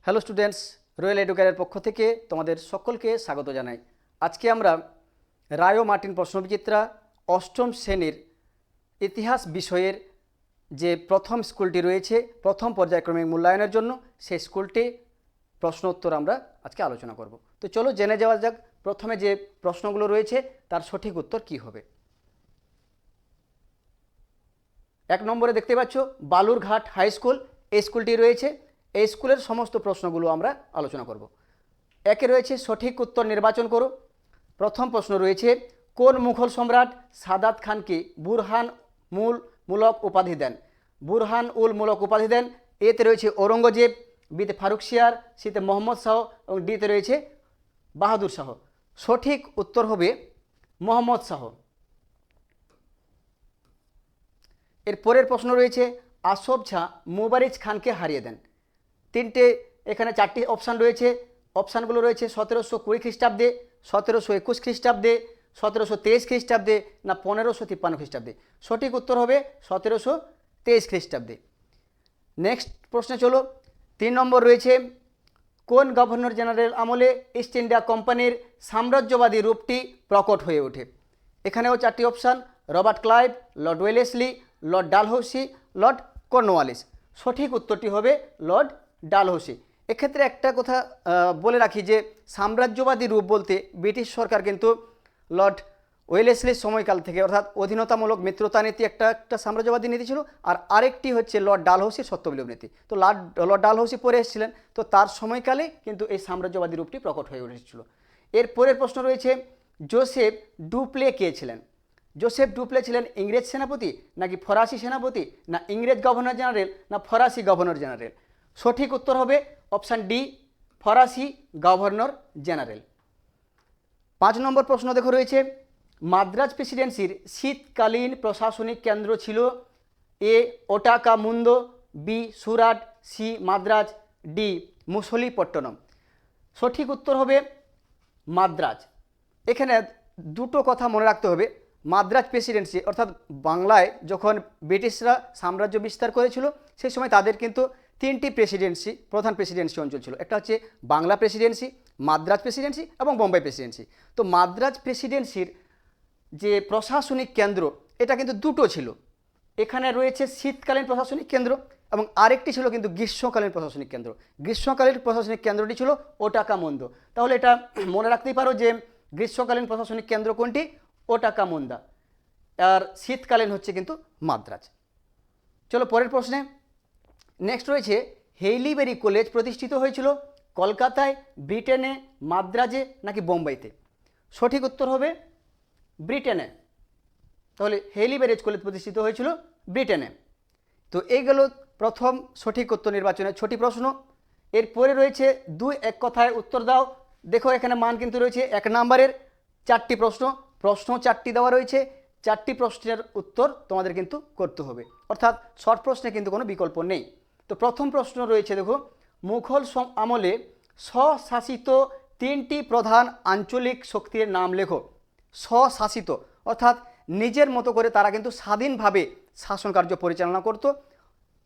Hello students, royal এডুকেয়ারের পক্ষ থেকে তোমাদের সকলকে স্বাগত জানাই। আজকে আমরা রায় ও মার্টিন প্রশ্নবিচিত্রা অষ্টম শ্রেণীর ইতিহাস বিষয়ের যে প্রথম স্কুলটি রয়েছে প্রথম পর্যায়ক্রমিক মূল্যায়নের জন্য সেই স্কুলটি প্রশ্ন উত্তর আমরা আজকে আলোচনা করব। তো চলো জেনে যাওয়া যাক প্রথমে যে প্রশ্নগুলো রয়েছে তার সঠিক উত্তর কী হবে। এক নম্বরে দেখতে পাচ্ছ বালুরঘাট হাই স্কুল, এই স্কুলটি রয়েছে। এই স্কুলের সমস্ত প্রশ্নগুলো আমরা আলোচনা করব। একে রয়েছে সঠিক উত্তর নির্বাচন করো। প্রথম প্রশ্ন রয়েছে কোন মুঘল সম্রাট সাদাত খানকে বুরহান মূলক উপাধি দেন? বুরহান উল মূলক উপাধি দেন। এতে রয়েছে ঔরঙ্গজেব, বিতে ফারুকশিয়ার, সিতে মোহাম্মদ শাহ এবং ডিতে রয়েছে বাহাদুর শাহ। সঠিক উত্তর হবে মোহাম্মদ শাহ। এর পরের প্রশ্ন রয়েছে আসফ জাহ মুবারিজ খানকে হারিয়ে দেন। এখানে চারটি অপশান রয়েছে। অপশানগুলো রয়েছে 1720 খ্রিস্টাব্দে, 1721 খ্রিস্টাব্দে, 1723 খ্রিস্টাব্দে না 1553 খ্রিস্টাব্দে। সঠিক উত্তর হবে 1723 খ্রিস্টাব্দে। নেক্সট প্রশ্নে চলো। 3 নম্বর রয়েছে কোন গভর্নর জেনারেল আমলে ইস্ট ইন্ডিয়া কোম্পানির সাম্রাজ্যবাদী রূপটি প্রকট হয়ে ওঠে? এখানেও চারটি option, Robert Clive, Lord Wellesley, Lord Dalhousie, Lord Cornwallis. সঠিক উত্তরটি হবে লর্ড ডালহৌসি। এক্ষেত্রে একটা কথা বলে রাখি যে সাম্রাজ্যবাদী রূপ বলতে ব্রিটিশ সরকার কিন্তু লর্ড ওয়েলেসলির সময়কাল থেকে, অর্থাৎ অধীনতামূলক মিত্রতা নীতি একটা সাম্রাজ্যবাদী নীতি ছিল, আর আরেকটি হচ্ছে লর্ড ডালহৌসির সত্যবিলোপ নীতি। তো লর্ড ডালহৌসি পরে এসেছিলেন, তো তার সময়কালে কিন্তু এই সাম্রাজ্যবাদী রূপটি প্রকট হয়ে উঠেছিল। এর পরের প্রশ্ন রয়েছে জোসেফ ডুপ্লে কে ছিলেন? জোসেফ ডুপ্লে ছিলেন ইংরেজ সেনাপতি নাকি ফরাসি সেনাপতি না ইংরেজ গভর্নর জেনারেল না ফরাসি গভর্নর জেনারেল? সঠিক উত্তর হবে অপশান ডি, ফরাসি গভর্নর জেনারেল। 5 নম্বর প্রশ্ন দেখো রয়েছে মাদ্রাজ প্রেসিডেন্সির শীতকালীন প্রশাসনিক কেন্দ্র ছিল A Ootacamund, B Surat, C Madras, D Masulipatnam. সঠিক উত্তর হবে মাদ্রাজ। এখানে দুটো কথা মনে রাখতে হবে। মাদ্রাজ প্রেসিডেন্সি অর্থাৎ বাংলায় যখন ব্রিটিশরা সাম্রাজ্য বিস্তার করেছিল সেই সময় তাদের কিন্তু তিনটি প্রেসিডেন্সি, প্রধান প্রেসিডেন্সি অঞ্চল ছিল। একটা হচ্ছে বাংলা প্রেসিডেন্সি, মাদ্রাজ প্রেসিডেন্সি এবং বোম্বাই প্রেসিডেন্সি। তো মাদ্রাজ প্রেসিডেন্সির যে প্রশাসনিক কেন্দ্র এটা কিন্তু দুটো ছিল। এখানে রয়েছে শীতকালীন প্রশাসনিক কেন্দ্র এবং আরেকটি ছিল কিন্তু গ্রীষ্মকালীন প্রশাসনিক কেন্দ্র। গ্রীষ্মকালীন প্রশাসনিক কেন্দ্রটি ছিল ওটাকামুন্দো। তাহলে এটা মনে রাখতেই পারো যে গ্রীষ্মকালীন প্রশাসনিক কেন্দ্র কোনটি? ওটাকামুন্দা। আর শীতকালীন হচ্ছে কিন্তু মাদ্রাজ। চলো পরের প্রশ্নে। নেক্সট রয়েছে হেইলিবেরি কলেজ প্রতিষ্ঠিত হয়েছিল কলকাতায়, ব্রিটেনে, মাদ্রাজে নাকি বোম্বাইতে? সঠিক উত্তর হবে ব্রিটেনে। তাহলে হেইলিবেরি কলেজ প্রতিষ্ঠিত হয়েছিল ব্রিটেনে। তো এই গেল প্রথম সঠিক উত্তর নির্বাচনের 6টি প্রশ্ন। এরপরে রয়েছে 2-1 কথায় উত্তর দাও। দেখো এখানে মান কিন্তু রয়েছে 1 নম্বরের 4টি প্রশ্ন, প্রশ্ন 4টি দেওয়া রয়েছে। 4টি প্রশ্নের উত্তর তোমাদের কিন্তু করতে হবে, অর্থাৎ শর্ট প্রশ্নে কিন্তু কোনো বিকল্প নেই। তো প্রথম প্রশ্ন রয়েছে দেখো মুঘল আমলে স্বশাসিত 3টি প্রধান আঞ্চলিক শক্তির নাম লেখো। স্বশাসিত অর্থাৎ নিজের মতো করে তারা কিন্তু স্বাধীনভাবে শাসন কার্য পরিচালনা করত,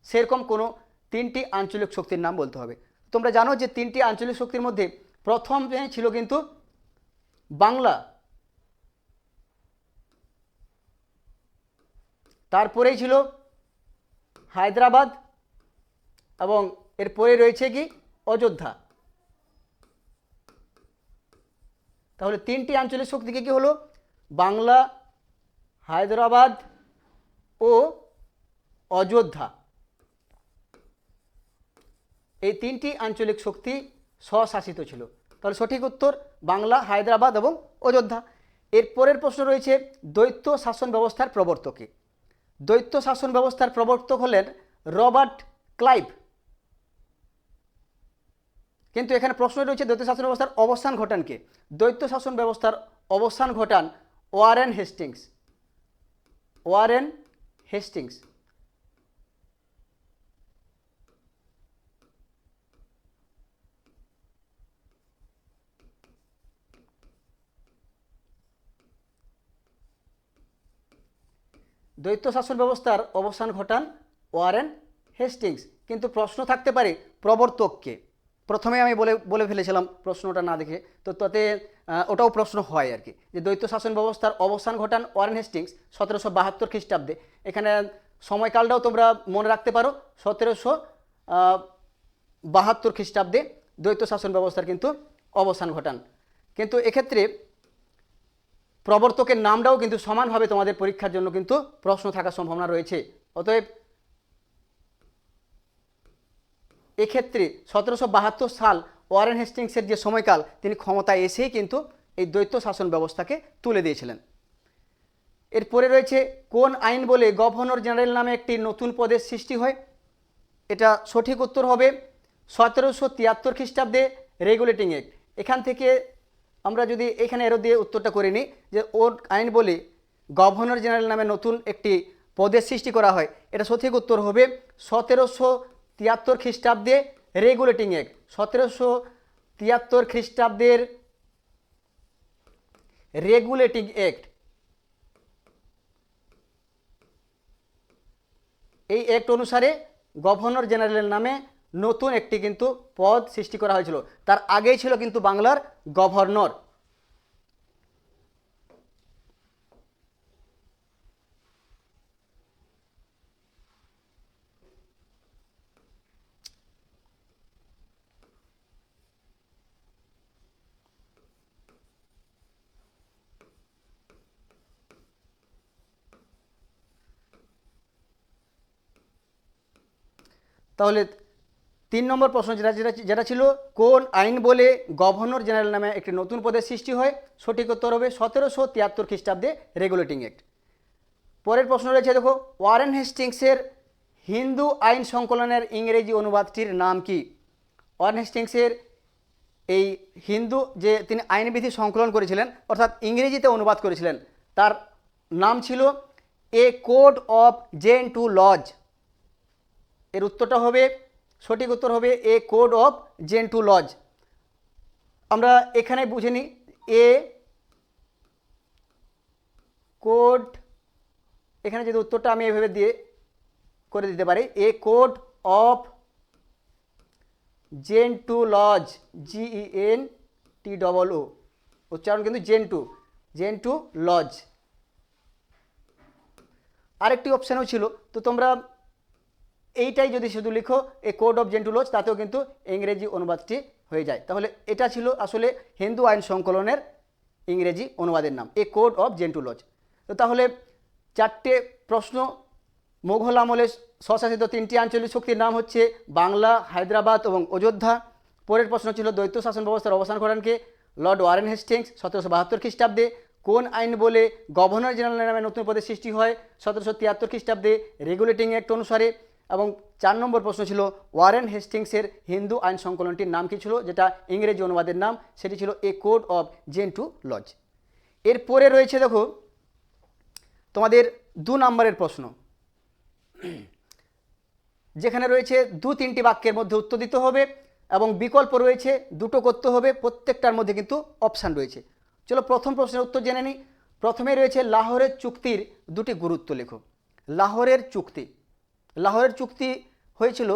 সেরকম কোনো 3টি আঞ্চলিক শক্তির নাম বলতে হবে। তোমরা জানো যে 3টি আঞ্চলিক শক্তির মধ্যে প্রথম ছিল কিন্তু বাংলা, তারপরেই ছিল হায়দ্রাবাদ এবং এরপরে রয়েছে কি অযোধ্যা। তাহলে 3টি আঞ্চলিক শক্তি কি হলো? বাংলা, হায়দ্রাবাদ ও অযোধ্যা। এই 3টি আঞ্চলিক শক্তি স্বশাসিত ছিল। তাহলে সঠিক উত্তর বাংলা, হায়দ্রাবাদ এবং অযোধ্যা। এর পরের প্রশ্ন রয়েছে দ্বৈত শাসন ব্যবস্থার প্রবর্তক কে? দ্বৈত শাসন ব্যবস্থার প্রবর্তক হলেন রবার্ট ক্লাইভ। কিন্তু এখানে প্রশ্ন রয়েছে দ্বৈত শাসন ব্যবস্থার অবসান ঘটান কে? দ্বৈত শাসন ব্যবস্থার অবসান ঘটান ওয়ারেন হেস্টিংস। Warren Hastings. দ্বৈত শাসন ব্যবস্থার অবসান ঘটান ওয়ারেন হেস্টিংস। কিন্তু প্রশ্ন থাকতে পারে প্রবর্তক কে? প্রথমে আমি বলে বলে ফেলেছিলাম প্রশ্নটা না দেখে, তো তাতে ওটাও প্রশ্ন হয় আর কি, যে দ্বৈত শাসন ব্যবস্থার অবসান ঘটান ওয়ারেন হেস্টিংস 1772 খ্রিস্টাব্দে। এখানে সময়কালটাও তোমরা মনে রাখতে পারো, 1772 খ্রিস্টাব্দে দ্বৈত শাসন ব্যবস্থার কিন্তু অবসান ঘটান। কিন্তু এক্ষেত্রে প্রবর্তকের নামটাও কিন্তু সমানভাবে তোমাদের পরীক্ষার জন্য কিন্তু প্রশ্ন থাকার সম্ভাবনা রয়েছে। অতএব এক্ষেত্রে 1772 সাল ওয়ারেন হেস্টিংসের যে সময়কাল, তিনি ক্ষমতায় এসেই কিন্তু এই দ্বৈত শাসন ব্যবস্থাকে তুলে দিয়েছিলেন। এরপরে রয়েছে কোন আইন বলে গভর্নর জেনারেল নামে একটি নতুন পদের সৃষ্টি হয়? এটা সঠিক উত্তর হবে 1773 খ্রিস্টাব্দে রেগুলেটিং অ্যাক্ট। এখান থেকে আমরা যদি এখানে এরো দিয়ে উত্তরটা করে নিই যে ওর আইন বলে গভর্নর জেনারেল নামে নতুন একটি পদের সৃষ্টি করা হয়, এটা সঠিক উত্তর হবে 1773 খ্রিস্টাব্দে রেগুলেটিং অ্যাক্ট। 1773 খ্রিস্টাব্দের রেগুলেটিং অ্যাক্ট, এই অ্যাক্ট অনুসারে গভর্নর জেনারেলের নামে নতুন একটি কিন্তু পদ সৃষ্টি করা হয়েছিল। তার আগেই ছিল কিন্তু বাংলার গভর্নর। তাহলে 3 নম্বর প্রশ্ন যেটা ছিল কোন আইন বলে গভর্নর জেনারেল নামে একটি নতুন পদের সৃষ্টি হয়, সঠিক উত্তর হবে 1773 খ্রিস্টাব্দে রেগুলেটিং অ্যাক্ট। পরের প্রশ্ন রয়েছে দেখো, ওয়ারেন হেস্টিংসের হিন্দু আইন সংকলনের ইংরেজি অনুবাদটির নাম কি? ওয়ারেন হেস্টিংসের এই হিন্দু যে তিনি আইনবিধি সংকলন করেছিলেন অর্থাৎ ইংরেজিতে অনুবাদ করেছিলেন, তার নাম ছিল এ কোড অফ জেন্টু লজ। এর উত্তরটা হবে, সঠিক উত্তর হবে এ কোড অফ জেন্টু লজ। আমরা এখানে বুঝে নিই, এ কোড, এখানে যদি উত্তরটা আমি এভাবে দিয়ে করে দিতে পারি, এ কোড অফ জেন্টু লজ, GENTOO, উচ্চারণ কিন্তু জেন্টু লজ। আরেকটি অপশানও ছিল, তো তোমরা এইটাই যদি শুধু লিখো এ কোড অফ জেন্টু লজ, তাতেও কিন্তু ইংরেজি অনুবাদটি হয়ে যায়। তাহলে এটা ছিল আসলে হিন্দু আইন সংকলনের ইংরেজি অনুবাদের নাম, এ কোড অফ জেন্টু লজ। তো তাহলে 4টে প্রশ্ন, মুঘল আমলে স্বশাসিত 3টি আঞ্চলিক শক্তির নাম হচ্ছে বাংলা, হায়দ্রাবাদ এবং অযোধ্যা। পরের প্রশ্ন ছিল দ্বৈত শাসন ব্যবস্থার অবসান ঘটানকে লর্ড ওয়ারেন হেস্টিংস 1772 খ্রিস্টাব্দে। কোন আইন বলে গভর্নর জেনারেল নামে নতুন পদের সৃষ্টি হয়? 1773 খ্রিস্টাব্দে রেগুলেটিং অ্যাক্ট অনুসারে। এবং 4 নম্বর প্রশ্ন ছিল ওয়ারেন হেস্টিংসের হিন্দু আইন সংকলনটির নাম কী ছিল, যেটা ইংরেজি অনুবাদের নাম, সেটি ছিল এ কোড অফ জেন্টু লজ। এরপরে রয়েছে দেখো তোমাদের 2 নম্বরের প্রশ্ন, যেখানে রয়েছে 2-3টি বাক্যের মধ্যে উত্তর দিতে হবে এবং বিকল্প রয়েছে 2টো করতে হবে, প্রত্যেকটার মধ্যে কিন্তু অপশান রয়েছে। চলো প্রথম প্রশ্নের উত্তর জেনে নিই। প্রথমে রয়েছে লাহোরের চুক্তির 2টি গুরুত্ব লেখো। লাহোরের চুক্তি, লাহোরের চুক্তি হয়েছিল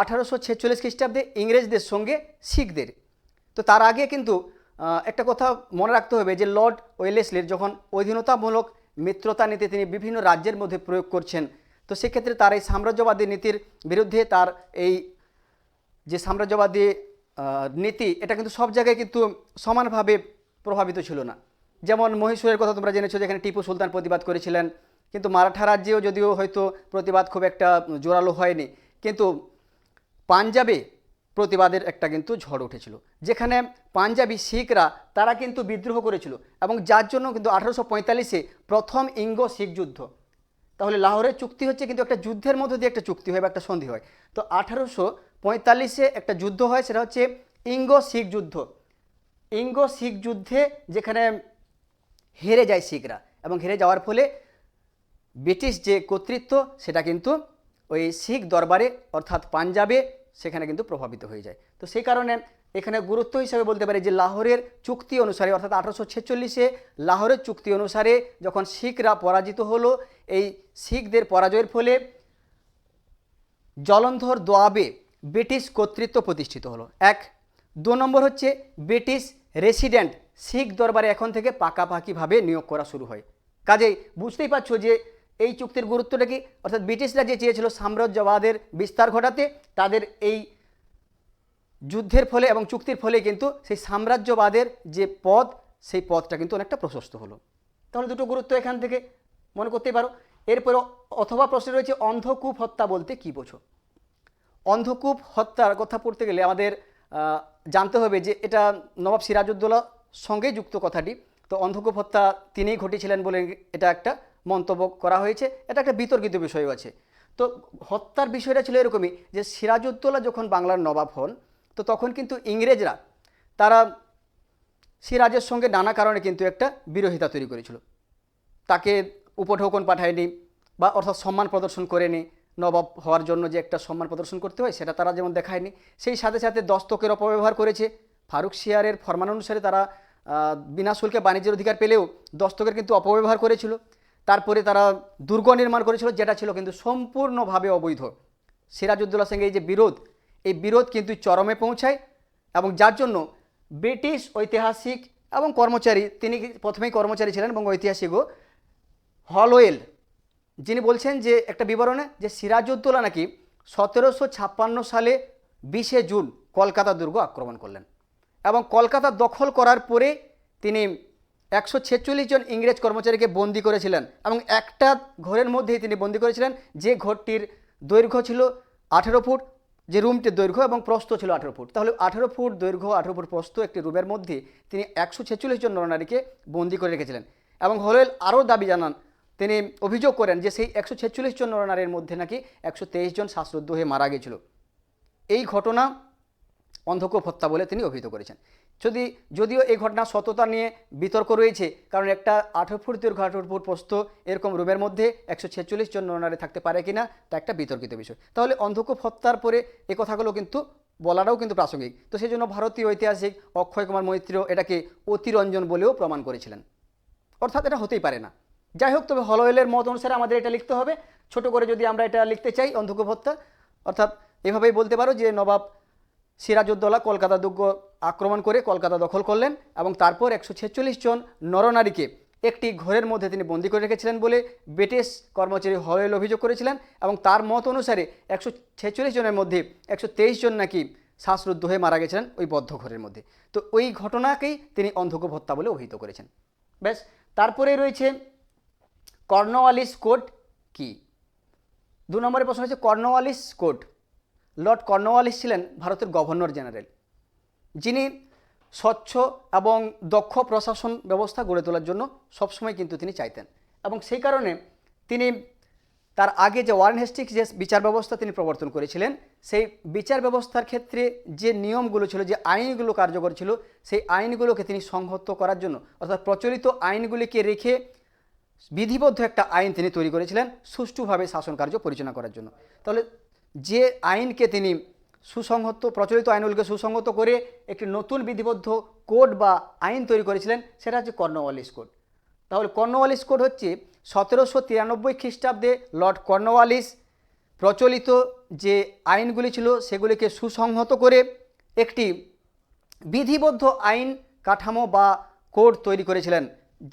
1846 খ্রিস্টাব্দে ইংরেজদের সঙ্গে শিখদের। তো তার আগে কিন্তু একটা কথা মনে রাখতে হবে যে লর্ড ওয়েলেসলির যখন অধীনতামূলক মিত্রতা নীতি তিনি বিভিন্ন রাজ্যের মধ্যে প্রয়োগ করছেন, তো সেক্ষেত্রে তার এই সাম্রাজ্যবাদী নীতির বিরুদ্ধে তার এই যে সাম্রাজ্যবাদী নীতি, এটা কিন্তু সব জায়গায় কিন্তু সমানভাবে প্রভাবিত ছিল না। যেমন মহীশূরের কথা তোমরা জেনেছো, যেখানে টিপু সুলতান প্রতিবাদ করেছিলেন, কিন্তু মারাঠা রাজ্যেও যদিও হয়তো প্রতিবাদ খুব একটা জোরালো হয়নি, কিন্তু পাঞ্জাবে প্রতিবাদের একটা কিন্তু ঝড় উঠেছিল, যেখানে পাঞ্জাবি শিখরা তারা কিন্তু বিদ্রোহ করেছিল এবং যার জন্য কিন্তু 1845-এ প্রথম ইঙ্গো শিখ যুদ্ধ। তাহলে লাহোরের চুক্তি হচ্ছে কিন্তু একটা যুদ্ধের মধ্যে দিয়ে একটা চুক্তি হয় বা একটা সন্ধি হয়। তো 1845-এ একটা যুদ্ধ হয়, সেটা হচ্ছে ইঙ্গো শিখ যুদ্ধ। ইঙ্গো শিখ যুদ্ধে যেখানে হেরে যায় শিখরা, এবং হেরে যাওয়ার ফলে ব্রিটিশ যে কর্তৃত্ব সেটা কিন্তু ওই শিখ দরবারে অর্থাৎ পাঞ্জাবে সেখানে কিন্তু প্রভাবিত হয়ে যায়। তো সেই কারণে এখানে গুরুত্ব হিসাবে বলতে পারি যে লাহোরের চুক্তি অনুসারে অর্থাৎ 1846-এ লাহোরের চুক্তি অনুসারে যখন শিখরা পরাজিত হলো, এই শিখদের পরাজয়ের ফলে জলন্ধর দোয়াবে ব্রিটিশ কর্তৃত্ব প্রতিষ্ঠিত হলো। 1। 2 নম্বর হচ্ছে ব্রিটিশ রেসিডেন্ট শিখ দরবারে এখন থেকে পাকাপাকিভাবে নিয়োগ করা শুরু হয়। কাজেই বুঝতেই পারছো যে এই চুক্তির গুরুত্বটা কি, অর্থাৎ ব্রিটিশরা যে চেয়েছিল সাম্রাজ্যবাদের বিস্তার ঘটাতে, তাদের এই যুদ্ধের ফলে এবং চুক্তির ফলে কিন্তু সেই সাম্রাজ্যবাদের যে পথ, সেই পথটা কিন্তু অনেকটা প্রশস্ত হলো। তাহলে দুটো গুরুত্ব এখান থেকে মনে করতেই পারো। এরপরে অথবা প্রশ্ন রয়েছে অন্ধকূপ হত্যা বলতে কী বোঝো। অন্ধকূপ হত্যার কথা পড়তে গেলে আমাদের জানতে হবে যে এটা নবাব সিরাজউদ্দৌলার সঙ্গেই যুক্ত কথাটি। তো অন্ধকূপ হত্যা তিনিই ঘটিয়েছিলেন বলে এটা একটা মন্তব্য করা হয়েছে, এটা একটা বিতর্কিত বিষয়ও আছে। তো হত্যার বিষয়টা ছিল এরকমই যে সিরাজউদ্দৌলা যখন বাংলার নবাব হন, তো তখন কিন্তু ইংরেজরা তারা সিরাজের সঙ্গে নানা কারণে কিন্তু একটা বিরোধিতা তৈরি করেছিল। তাকে উপঢৌকন পাঠায়নি, বা অর্থাৎ সম্মান প্রদর্শন করেনি। নবাব হওয়ার জন্য যে একটা সম্মান প্রদর্শন করতে হয় সেটা তারা যেমন দেখায়নি। সেই সাথে সাথে দস্তকের অপব্যবহার করেছে। ফারুক শিয়ারের ফরমান অনুসারে তারা বিনা শুল্কে বাণিজ্যের অধিকার পেলেও দস্তকের কিন্তু অপব্যবহার করেছিল। তারপরে তারা দুর্গ নির্মাণ করেছিল, যেটা ছিল কিন্তু সম্পূর্ণভাবে অবৈধ। সিরাজউদ্দৌলার সঙ্গে এই যে বিরোধ, এই বিরোধ কিন্তু চরমে পৌঁছায়, এবং যার জন্য ব্রিটিশ ঐতিহাসিক এবং কর্মচারী, তিনি প্রথমেই কর্মচারী ছিলেন এবং ঐতিহাসিকও, হলওয়েল, যিনি বলছেন যে একটা বিবরণে যে সিরাজউদ্দৌলা নাকি 1756 সালে 20 জুন কলকাতা দুর্গ আক্রমণ করলেন, এবং কলকাতা দখল করার পরে তিনি 146 জন ইংরেজ কর্মচারীকে বন্দি করেছিলেন, এবং একটা ঘরের মধ্যেই তিনি বন্দি করেছিলেন, যে ঘরটির দৈর্ঘ্য ছিল 18 ফুট, যে রুমটির দৈর্ঘ্য এবং প্রস্থ ছিল 18 ফুট। তাহলে 18 ফুট দৈর্ঘ্য, 18 ফুট প্রস্থ একটি রুমের মধ্যে তিনি 146 জন নরনারীকে বন্দি করে রেখেছিলেন। এবং হলওয়েল আরও দাবি জানান, তিনি অভিযোগ করেন যে সেই 146 জন নরনারীর মধ্যে নাকি 123 জন শ্বাসরুদ্ধ হয়ে মারা গেছিল। এই ঘটনা অন্ধকূপ হত্যা বলে তিনি অভিহিত করেছেন। যদিও এই ঘটনার সত্যতা নিয়ে বিতর্ক রয়েছে, কারণ একটা 18 ফুট দীর্ঘ 18 ফুট প্রস্থ এরকম রুমের মধ্যে 146 জন নরনারী থাকতে পারে কিনা, তা একটা বিতর্কিত বিষয়। তাহলে অন্ধকূপ হত্যার পরে এই কথাগুলো কিন্তু বলাটাও কিন্তু প্রাসঙ্গিক। তো সেই জন্য ভারতীয় ঐতিহাসিক অক্ষয় কুমার মৈত্রীয় এটাকে অতিরঞ্জন বলেও প্রমাণ করেছিলেন, অর্থাৎ এটা হতেই পারে না। যাই হোক, তবে হলওয়েলের মত অনুসারে আমাদের এটা লিখতে হবে। ছোট করে যদি আমরা এটা লিখতে চাই অন্ধকূপ হত্যা, অর্থাৎ এভাবেই বলতে পারো যে নবাব সিরাজউদ্দৌলা কলকাতা দুর্গ আক্রমণ করে কলকাতা দখল করলেন, এবং তারপর 146 জন নরনারীকে একটি ঘরের মধ্যে তিনি বন্দি করে রেখেছিলেন বলে ব্রিটিশ কর্মচারী হলওয়েল অভিযোগ করেছিলেন, এবং তার মত অনুসারে 146 জনের মধ্যে 123 জন নাকি শ্বাসরুদ্ধ হয়ে মারা গেছিলেন ওই বদ্ধ ঘরের মধ্যে। তো ওই ঘটনাকেই তিনি অন্ধকূপ হত্যা বলে অভিহিত করেছেন। ব্যাস, তারপরে রয়েছে কর্নওয়ালিস কোড কি। 2 নম্বরের প্রশ্ন হচ্ছে কর্নওয়ালিস কোড। লর্ড কর্নওয়ালিস ছিলেন ভারতের গভর্নর জেনারেল, যিনি স্বচ্ছ এবং দক্ষ প্রশাসন ব্যবস্থা গড়ে তোলার জন্য সবসময় কিন্তু তিনি চাইতেন, এবং সেই কারণে তিনি তার আগে যে ওয়ারেন হেস্টিংস যে বিচার ব্যবস্থা তিনি প্রবর্তন করেছিলেন, সেই বিচার ব্যবস্থার ক্ষেত্রে যে নিয়মগুলো ছিল, যে আইনগুলো কার্যকর ছিল, সেই আইনগুলোকে তিনি সংহত করার জন্য, অর্থাৎ প্রচলিত আইনগুলিকে রেখে বিধিবদ্ধ একটা আইন তিনি তৈরি করেছিলেন সুষ্ঠুভাবে শাসন কার্য পরিচালনা করার জন্য। তাহলে যে আইনকে তিনি সুসংহত, প্রচলিত আইনগুলোকে সুসংহত করে একটি নতুন বিধিবদ্ধ কোড বা আইন তৈরি করেছিলেন, সেটা হচ্ছে কর্নওয়ালিস কোড। তাহলে কর্নওয়ালিস কোড হচ্ছে 1793 খ্রিস্টাব্দে লর্ড কর্নওয়ালিস প্রচলিত যে আইনগুলি ছিল সেগুলিকে সুসংহত করে একটি বিধিবদ্ধ আইন কাঠামো বা কোড তৈরি করেছিলেন,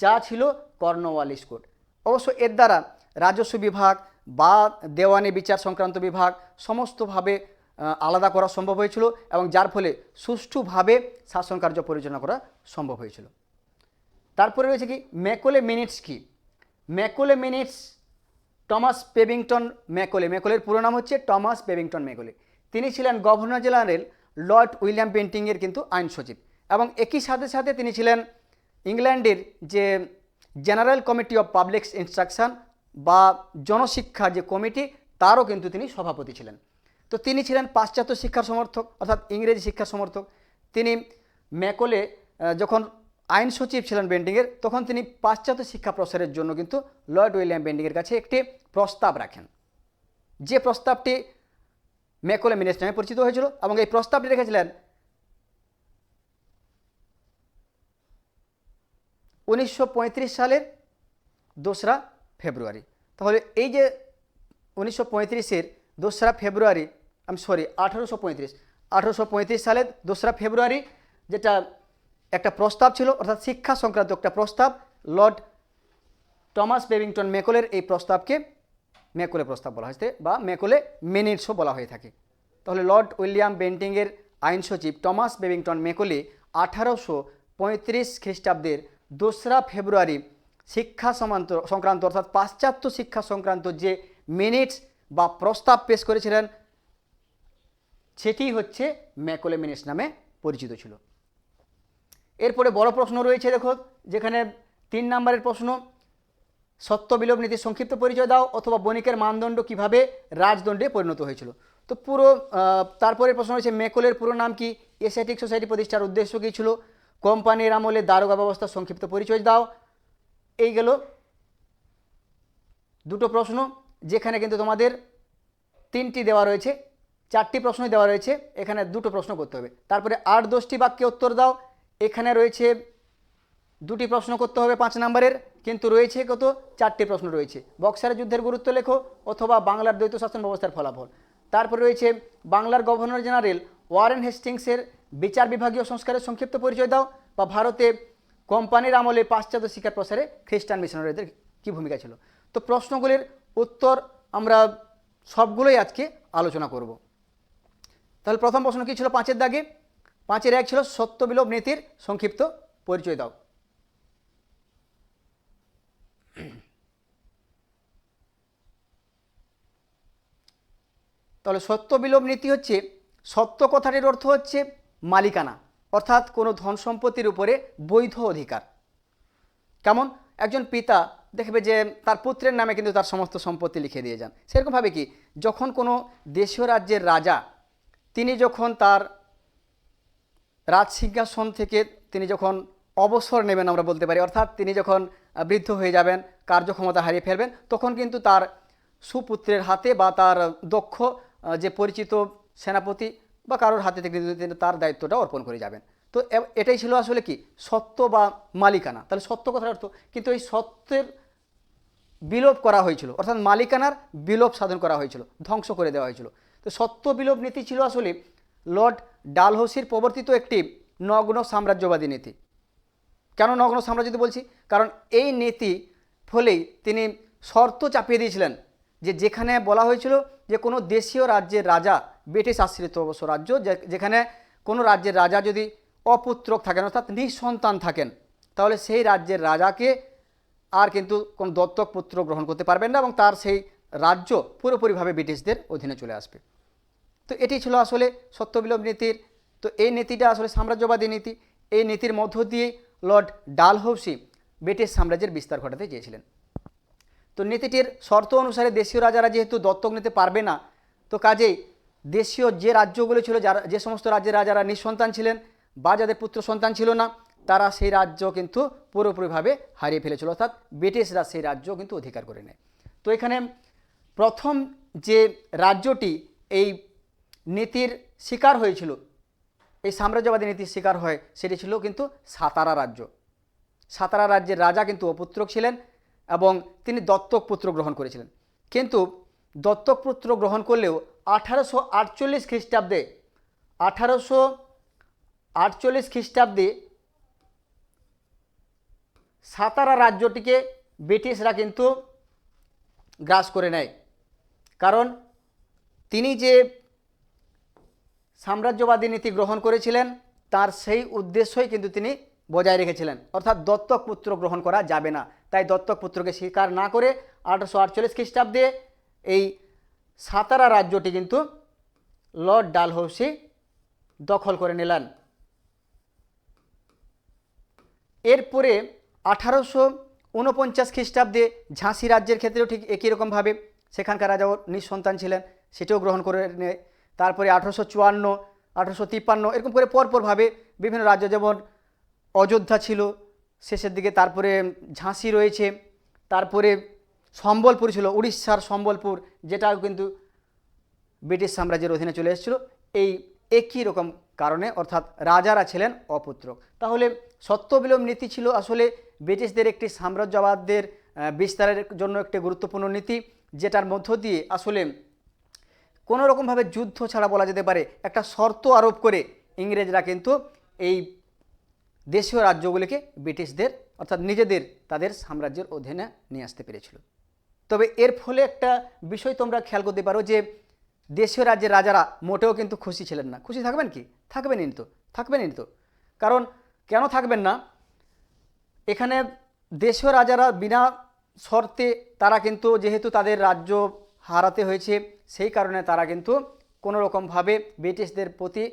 যা ছিল কর্নওয়ালিস কোড। অবশ্য এর দ্বারা রাজস্ব বিভাগ বা দেওয়ানি বিচার সংক্রান্ত বিভাগ সমস্তভাবে আলাদা করা সম্ভব হয়েছিল, এবং যার ফলে সুষ্ঠুভাবে শাসন কার্য পরিচালনা করা সম্ভব হয়েছিল। তারপরে রয়েছে কি ম্যাকলে মিনিটস কি। ম্যাকলে মিনিটস টমাস পেভিংটন ম্যাকলে, ম্যাকলের পুরো নাম হচ্ছে টমাস পেভিংটন ম্যাকলে। তিনি ছিলেন গভর্নর জেনারেল লর্ড উইলিয়াম বেন্টিংয়ের কিন্তু আইন সচিব, এবং একই সাথে সাথে তিনি ছিলেন ইংল্যান্ডের যে general committee of public instruction বা জনশিক্ষা যে কমিটি, তারও কিন্তু তিনি সভাপতি ছিলেন। তো তিনি ছিলেন পাশ্চাত্য শিক্ষার সমর্থক, অর্থাৎ ইংরেজি শিক্ষার সমর্থক। তিনি ম্যাকলে যখন আইন সচিব ছিলেন বেন্টিংয়ের, তখন তিনি পাশ্চাত্য শিক্ষা প্রসারের জন্য কিন্তু লর্ড উইলিয়াম বেন্টিংয়ের কাছে একটি প্রস্তাব রাখেন, যে প্রস্তাবটি ম্যাকলে মিনিটস নামে পরিচিত হয়েছিল, এবং এই প্রস্তাবটি রেখেছিলেন 1935 সালের 2রা ফেব্রুয়ারি। তাহলে এই যে 1935-এর 2রা ফেব্রুয়ারি 1835 সালে 2রা ফেব্রুয়ারি, যেটা একটা প্রস্তাব ছিল, অর্থাৎ শিক্ষা সংক্রান্ত একটা প্রস্তাব, লর্ড টমাস বেবিংটন ম্যাকলের এই প্রস্তাবকে ম্যাকলে প্রস্তাব বলা হয়েছে বা ম্যাকলে মিনিটসও বলা হয়ে থাকে। তাহলে লর্ড উইলিয়াম বেন্টিংয়ের আইন সচিব টমাস বেবিংটন ম্যাকলে 1835 খ্রিস্টাব্দের 2রা ফেব্রুয়ারি শিক্ষা সংক্রান্ত অর্থাৎ পাশ্চাত্য শিক্ষা সংক্রান্ত যে মিনিটস বা প্রস্তাব পেশ করেছিলেন, সেটি হচ্ছে ম্যাকলে মিনিটস নামে পরিচিত ছিল। এরপরে বড় প্রশ্ন রয়েছে, দেখো, যেখানে 3 নম্বরের প্রশ্ন, সত্য বিলোপ নীতির সংক্ষিপ্ত পরিচয় দাও, অথবা বণিকের মানদণ্ড কিভাবে রাজদণ্ডে পরিণত হয়েছিল। তো পুরো তারপরে প্রশ্ন রয়েছে, ম্যাকলের পুরো নাম কি, এশিয়াটিক সোসাইটি প্রতিষ্ঠার উদ্দেশ্য কী ছিল, কোম্পানির আমলে দারোগা ব্যবস্থার সংক্ষিপ্ত পরিচয় দাও। এই গেল দুটো প্রশ্ন, যেখানে কিন্তু তোমাদের 3টি দেওয়া রয়েছে, 4টি প্রশ্নই দেওয়া রয়েছে, এখানে 2টো প্রশ্ন করতে হবে। তারপরে 8-10টি বাক্যে উত্তর দাও, এখানে রয়েছে 2টি প্রশ্ন করতে হবে 5 নম্বরের, কিন্তু রয়েছে কত, 4টি প্রশ্ন রয়েছে। বক্সারের যুদ্ধের গুরুত্ব লেখো, অথবা বাংলার দ্বৈত শাসন ব্যবস্থার ফলাফল। তারপর রয়েছে বাংলার গভর্নর জেনারেল ওয়ারেন হেস্টিংসের বিচার বিভাগীয় সংস্কারের সংক্ষিপ্ত পরিচয় দাও, বা ভারতে কোম্পানির আমলে পাশ্চাত্য শিক্ষার প্রসারে খ্রিস্টান মিশনারিদের কী ভূমিকা ছিল। তো প্রশ্নগুলির উত্তর আমরা সবগুলোই আজকে আলোচনা করব। তাহলে প্রথম প্রশ্ন কী ছিল 5-এর দাগে, 5-এর 1 ছিল সত্য বিলোপ নীতির সংক্ষিপ্ত পরিচয় দাও। তাহলে সত্য বিলোপ নীতি হচ্ছে, সত্য কথাটির অর্থ হচ্ছে মালিকানা, অর্থাৎ কোনো ধন সম্পত্তির উপরে বৈধ অধিকার। কেমন, একজন পিতা দেখবে যে তার পুত্রের নামে কিন্তু তার সমস্ত সম্পত্তি লিখে দিয়ে যান। সেরকমভাবে কি, যখন কোনো দেশীয় রাজ্যের রাজা তিনি যখন তার রাজসিংহাসন থেকে তিনি যখন অবসর নেবেন আমরা বলতে পারি, অর্থাৎ তিনি যখন বৃদ্ধ হয়ে যাবেন, কার্যক্ষমতা হারিয়ে ফেলবেন, তখন কিন্তু তার সুপুত্রের হাতে বা তার দক্ষ যে পরিচিত সেনাপতি বা কারোর হাতে থেকে তিনি তার দায়িত্বটা অর্পণ করে যাবেন। তো এটাই ছিল আসলে কি, সত্য বা মালিকানা। তাহলে সত্য কথার অর্থ, কিন্তু এই সত্যের বিলোপ করা হয়েছিল, অর্থাৎ মালিকানার বিলোপ সাধন করা হয়েছিল, ধ্বংস করে দেওয়া হয়েছিল। তো সত্য বিলোপ নীতি ছিল আসলে লর্ড ডালহৌসির প্রবর্তিত একটি নগ্ন সাম্রাজ্যবাদী নীতি। কেন নগ্ন সাম্রাজ্যবাদী বলছি, কারণ এই নীতি ফলেই তিনি শর্ত চাপিয়ে দিয়েছিলেন, যে যেখানে বলা হয়েছিল যে কোনো দেশীয় রাজ্যের রাজা, ব্রিটিশ আশ্রিত অবশ্য রাজ্য, যেখানে কোনো রাজ্যের রাজা যদি অপুত্রক থাকেন, অর্থাৎ নিঃসন্তান থাকেন, তাহলে সেই রাজ্যের রাজাকে আর কিন্তু কোনো দত্তক পুত্র গ্রহণ করতে পারবেন না, এবং তার সেই রাজ্য পুরোপুরিভাবে ব্রিটিশদের অধীনে চলে আসবে। তো এটি ছিল আসলে সত্য বিলোপ নীতির। তো এই নীতিটা আসলে সাম্রাজ্যবাদী নীতি। এই নীতির মধ্য দিয়ে লর্ড ডালহৌসি ব্রিটিশ সাম্রাজ্যের বিস্তার ঘটাতে চেয়েছিলেন। তো নীতিটির শর্ত অনুসারে দেশীয় রাজারা যেহেতু দত্তক নিতে পারবে না, তো কাজেই দেশীয় যে রাজ্যগুলো ছিল, যারা যে সমস্ত রাজ্যের রাজারা নিঃসন্তান ছিলেন বা যাদের পুত্র সন্তান ছিল না, তারা সেই রাজ্য কিন্তু পুরোপুরিভাবে হারিয়ে ফেলেছিল, অর্থাৎ ব্রিটিশরা সেই রাজ্য কিন্তু অধিকার করে নেয়। তো এখানে প্রথম যে রাজ্যটি এই নীতির শিকার হয়েছিল, এই সাম্রাজ্যবাদী নীতির শিকার হয়, সেটি ছিল কিন্তু সাতারা রাজ্য। সাতারা রাজ্যের রাজা কিন্তু অপুত্রক ছিলেন এবং তিনি দত্তক পুত্র গ্রহণ করেছিলেন। কিন্তু দত্তক পুত্র গ্রহণ করলেও 1848 খ্রিস্টাব্দে 1848 খ্রিস্টাব্দে সাতারা রাজ্যটিকে ব্রিটিশরা কিন্তু গ্রাস করে নেয়। কারণ তিনি যে সাম্রাজ্যবাদী নীতি গ্রহণ করেছিলেন, তার সেই উদ্দেশ্যই কিন্তু তিনি বজায় রেখেছিলেন, অর্থাৎ দত্তক পুত্র গ্রহণ করা যাবে না। তাই দত্তক পুত্রকে স্বীকার না করে 1848 খ্রিস্টাব্দে এই সাতারা রাজ্যটি কিন্তু লর্ড ডালহৌসি দখল করে নিলেন। এরপরে 1849 খ্রিস্টাব্দে ঝাঁসি রাজ্যের ক্ষেত্রেও ঠিক একই রকমভাবে সেখানকার রাজাও নিঃসন্তান ছিলেন, সেটাও গ্রহণ করে নেয়। তারপরে 1854, 1853 এরকম করে পরপরভাবে বিভিন্ন রাজ্য, যেমন অযোধ্যা ছিল শেষের দিকে, তারপরে ঝাঁসি রয়েছে, তারপরে সম্বলপুর ছিল, উড়িষ্যার সম্বলপুর, যেটাও কিন্তু ব্রিটিশ সাম্রাজ্যের অধীনে চলে এসেছিল এই একই রকম কারণে, অর্থাৎ রাজারা ছিলেন অপুত্রক। তাহলে সত্য বিলোপ নীতি ছিল আসলে ব্রিটিশদের একটি সাম্রাজ্যবাদের বিস্তারের জন্য একটি গুরুত্বপূর্ণ নীতি, যেটার মধ্য দিয়ে আসলে কোনো রকমভাবে যুদ্ধ ছাড়া বলা যেতে পারে একটা শর্ত আরোপ করে ইংরেজরা কিন্তু এই দেশীয় রাজ্যগুলিকে ব্রিটিশদের অর্থাৎ নিজেদের তাদের সাম্রাজ্যের অধীনে নিয়ে আসতে পেরেছিল। তবে এর ফলে একটা বিষয় তোমরা খেয়াল করতে পারো যে দেশীয় রাজ্যের রাজারা মোটেও কিন্তু খুশি ছিলেন না। খুশি থাকবেন কি? থাকবেনই তো। কারণ কেন থাকবেন না, এখানে দেশীয় রাজারা বিনা শর্তে তারা কিন্তু যেহেতু তাদের রাজ্য হারাতে হয়েছে সেই কারণে তারা কিন্তু কোনো রকমভাবে ব্রিটিশদের প্রতি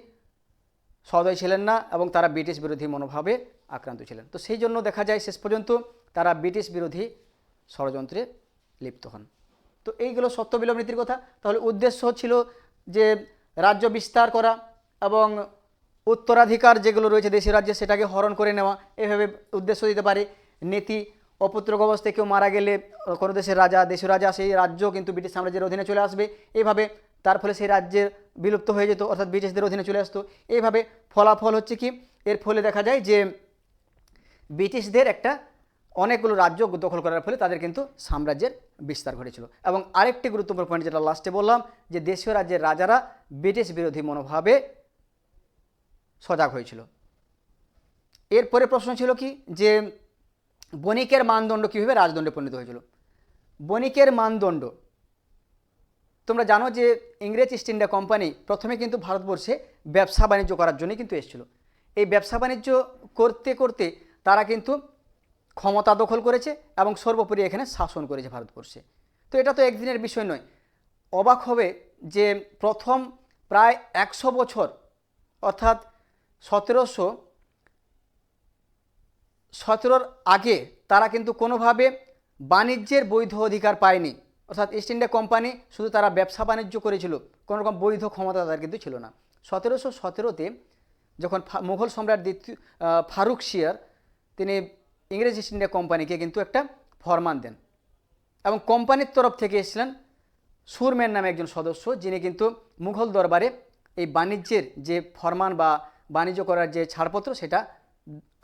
সদয় ছিলেন না এবং তারা ব্রিটিশ বিরোধী মনোভাবে আক্রান্ত ছিলেন। তো সেই জন্য দেখা যায় শেষ পর্যন্ত তারা ব্রিটিশ বিরোধী ষড়যন্ত্রে লিপ্ত হন। তো এইগুলো সত্য বিলোপ নীতির কথা। তাহলে উদ্দেশ্য ছিল যে রাজ্য বিস্তার করা এবং উত্তরাধিকার যেগুলো রয়েছে দেশীয় রাজ্যে সেটাকে হরণ করে নেওয়া, এভাবে উদ্দেশ্য দিতে পারে। নীতি অপুত্রক অবস্থায় কেউ মারা গেলে কোনো দেশের রাজা দেশীয় রাজা সেই রাজ্য কিন্তু ব্রিটিশ সাম্রাজ্যের অধীনে চলে আসবে, এইভাবে তার ফলে সেই রাজ্যের বিলুপ্ত হয়ে যেত অর্থাৎ ব্রিটিশদের অধীনে চলে আসতো। এইভাবে ফলাফল হচ্ছে কি, এর ফলে দেখা যায় যে ব্রিটিশদের একটা অনেকগুলো রাজ্য দখল করার ফলে তাদের কিন্তু সাম্রাজ্যের বিস্তার ঘটেছিল। এবং আরেকটি গুরুত্বপূর্ণ পয়েন্ট যেটা লাস্টে বললাম যে দেশীয় রাজ্যের রাজারা ব্রিটিশ বিরোধী মনোভাবে সজাগ হয়েছিল। এরপরে প্রশ্ন ছিল কি যে বণিকের মানদণ্ড কীভাবে রাজদণ্ডে পরিণত হয়েছিল। বণিকের মানদণ্ড তোমরা জানো যে ইংরেজ ইস্ট ইন্ডিয়া কোম্পানি প্রথমে কিন্তু ভারতবর্ষে ব্যবসা বাণিজ্য করার জন্যই কিন্তু এসেছিল। এই ব্যবসা বাণিজ্য করতে করতে তারা কিন্তু ক্ষমতা দখল করেছে এবং সর্বোপরি এখানে শাসন করেছে ভারতবর্ষে। তো এটা তো একদিনের বিষয় নয়। অবাক হবে যে প্রথম প্রায় 100 বছর অর্থাৎ 1717 আগে তারা কিন্তু কোনোভাবে বাণিজ্যের বৈধ অধিকার পায়নি। অর্থাৎ ইস্ট ইন্ডিয়া কোম্পানি শুধু তারা ব্যবসা বাণিজ্য করেছিল, কোনো রকম বৈধ ক্ষমতা তাদের কিন্তু ছিল না। 1717-তে যখন মুঘল সম্রাট ফারুক শিয়ার তিনি ইংরেজ ইস্ট ইন্ডিয়া কোম্পানিকে কিন্তু একটা ফরমান দেন এবং কোম্পানির তরফ থেকে এসেছিলেন সুরম্যান নামে একজন সদস্য, যিনি কিন্তু মুঘল দরবারে এই বাণিজ্যের যে ফরমান বা বাণিজ্য করার যে ছাড়পত্র সেটা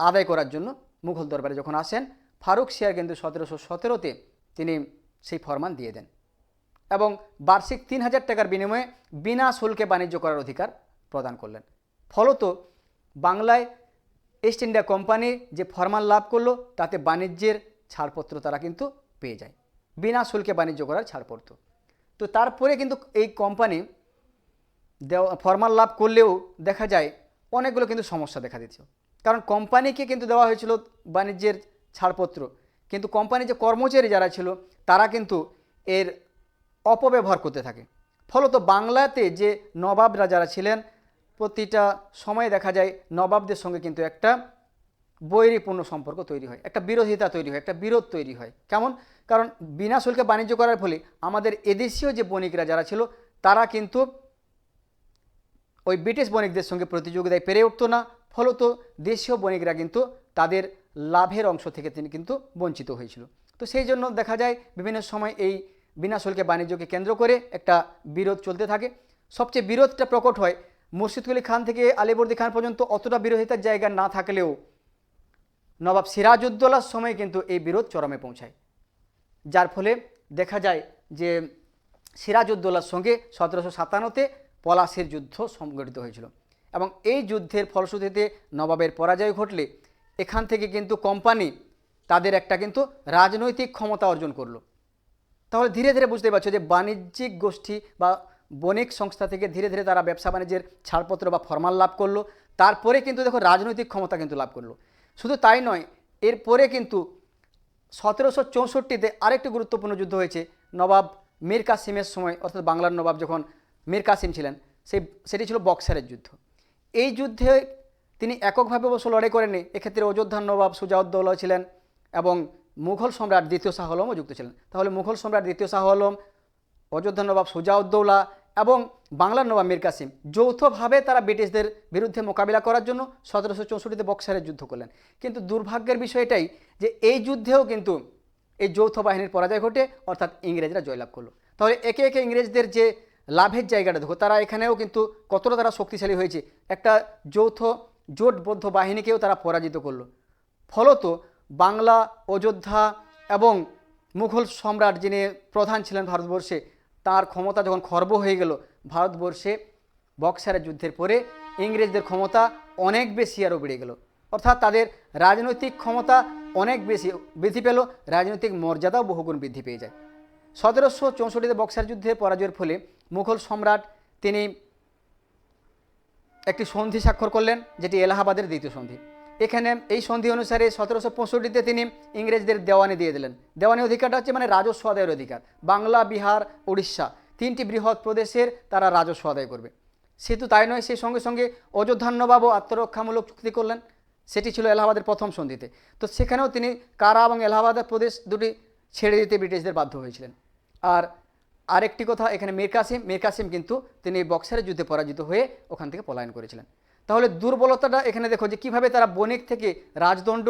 আদায় করার জন্য মুঘল দরবারে যখন আসেন, ফারুক শিয়ার কিন্তু 1717-তে তিনি সেই ফরমান দিয়ে দেন এবং বার্ষিক 3000 টাকার বিনিময়ে বিনা শুল্কে বাণিজ্য করার অধিকার প্রদান করলেন। ফলত বাংলায় ইস্ট ইন্ডিয়া কোম্পানি যে ফরমান লাভ করলো তাতে বাণিজ্যের ছাড়পত্র তারা কিন্তু পেয়ে যায়, বিনা শুল্কে বাণিজ্য করার ছাড়পত্র। তো তারপরে কিন্তু এই কোম্পানি ফরমান লাভ করলেও দেখা যায় অনেকগুলো কিন্তু সমস্যা দেখা দিচ্ছে। কারণ কোম্পানিকে কিন্তু দেওয়া হয়েছিল বাণিজ্যের ছাড়পত্র, কিন্তু কোম্পানির যে কর্মচারী যারা ছিল তারা কিন্তু এর অপব্যবহার করতে থাকে। ফলত বাংলাতে যে নবাবরা যারা ছিলেন প্রতিটা সময়ে দেখা যায় নবাবদের সঙ্গে কিন্তু একটা বৈরীপূর্ণ সম্পর্ক তৈরি হয়, একটা বিরোধিতা তৈরি হয়, একটা বিরোধ তৈরি হয়। কেমন? কারণ বিনা শুল্কে বাণিজ্য করার ফলে আমাদের এদেশীয় যে বণিকরা যারা ছিল তারা কিন্তু ওই ব্রিটিশ বণিকদের সঙ্গে প্রতিযোগিতায় পেরে উঠতো না। ফলত দেশীয় বণিকরা কিন্তু তাদের লাভের অংশ থেকে তিনি কিন্তু বঞ্চিত হয়েছিল। তো সেই জন্য দেখা যায় বিভিন্ন সময় এই বিনা শুল্কে বাণিজ্যকে কেন্দ্র করে একটা বিরোধ চলতে থাকে। সবচেয়ে বিরোধটা প্রকট হয় মুর্শিদকুলি খান থেকে আলীবর্দী খান পর্যন্ত অতটা বিরোধিতার জায়গা না থাকলেও নবাব সিরাজউদ্দৌলার সময় কিন্তু এই বিরোধ চরমে পৌঁছায়, যার ফলে দেখা যায় যে সিরাজউদ্দৌলার সঙ্গে 1757-তে পলাশির যুদ্ধ সংগঠিত হয়েছিল এবং এই যুদ্ধের ফলশ্রুতিতে নবাবের পরাজয় ঘটলে এখান থেকে কিন্তু কোম্পানি তাদের একটা কিন্তু রাজনৈতিক ক্ষমতা অর্জন করলো। তাহলে ধীরে ধীরে বুঝতে পারছো যে বাণিজ্যিক গোষ্ঠী বা বণিক সংস্থা থেকে ধীরে ধীরে তারা ব্যবসা বাণিজ্যের ছাড়পত্র বা ফরমান লাভ করলো, তারপরে কিন্তু দেখো রাজনৈতিক ক্ষমতা কিন্তু লাভ করলো। শুধু তাই নয়, এরপরে কিন্তু 1764-তে আরেকটি গুরুত্বপূর্ণ যুদ্ধ হয়েছে নবাব মীর কাসিমের সময়, অর্থাৎ বাংলার নবাব যখন মীর কাসিম ছিলেন সেটি ছিল বক্সারের যুদ্ধ। এই যুদ্ধে তিনি এককভাবে অবশ্য লড়াই করেননি, এক্ষেত্রে অযোধ্যার নবাব সুজাউদ্দৌলা ছিলেন এবং মুঘল সম্রাট দ্বিতীয় শাহ আলমও যুক্ত ছিলেন। তাহলে মুঘল সম্রাট দ্বিতীয় শাহ আলম, অযোধ্যার নবাব সুজাউদ্দৌলা এবং বাংলার নবাব মীর কাসিম যৌথভাবে তারা ব্রিটিশদের বিরুদ্ধে মোকাবিলা করার জন্য 1764-তে বক্সারের যুদ্ধ করলেন। কিন্তু দুর্ভাগ্যের বিষয় এটাই যে এই যুদ্ধেও কিন্তু এই যৌথ বাহিনীর পরাজয় ঘটে, অর্থাৎ ইংরেজরা জয়লাভ করলো। তাহলে একে একে ইংরেজদের যে লাভের জায়গাটা দেখো, তারা এখানেও কিন্তু কতটা তারা শক্তিশালী হয়েছে, একটা জোটবদ্ধ বাহিনীকেও তারা পরাজিত করলো। ফলত বাংলা, অযোধ্যা এবং মুঘল সম্রাট যিনি প্রধান ছিলেন ভারতবর্ষে, তার ক্ষমতা যখন খর্ব হয়ে গেল, ভারতবর্ষে বক্সারের যুদ্ধের পরে ইংরেজদের ক্ষমতা অনেক বেশি আরও বেড়ে গেল, অর্থাৎ তাদের রাজনৈতিক ক্ষমতা অনেক বেশি বৃদ্ধি পেল, রাজনৈতিক মর্যাদাও বহুগুণ বৃদ্ধি পেয়ে যায়। 1764 বক্সার যুদ্ধে পরাজয়ের ফলে মুঘল সম্রাট তিনি একটি সন্ধি স্বাক্ষর করলেন, যেটি এলাহাবাদের দ্বিতীয় সন্ধি। এখানে এই সন্ধি অনুসারে 1765 তিনি ইংরেজদের দেওয়ানি দিয়ে দিলেন। দেওয়ানি অধিকারটা হচ্ছে মানে রাজস্ব আদায়ের অধিকার। বাংলা, বিহার, উড়িষ্যা তিনটি বৃহৎ প্রদেশের তারা রাজস্ব আদায় করবে। সেহেতু তাই নয়, সেই সঙ্গে সঙ্গে অযোধ্যার নবাবও আত্মরক্ষামূলক চুক্তি করলেন, সেটি ছিল এলাহাবাদের প্রথম সন্ধিতে। তো সেখানেও তিনি কারা এবং এলাহাবাদের প্রদেশ দুটি ছেড়ে দিতে ব্রিটিশদের বাধ্য হয়েছিলেন। আর আরেকটি কথা, এখানে মীর কাসিম কিন্তু তিনি বক্সারের যুদ্ধে পরাজিত হয়ে ওখান থেকে পলায়ন করেছিলেন। তাহলে দুর্বলতাটা এখানে দেখো যে কীভাবে তারা বণিক থেকে রাজদণ্ড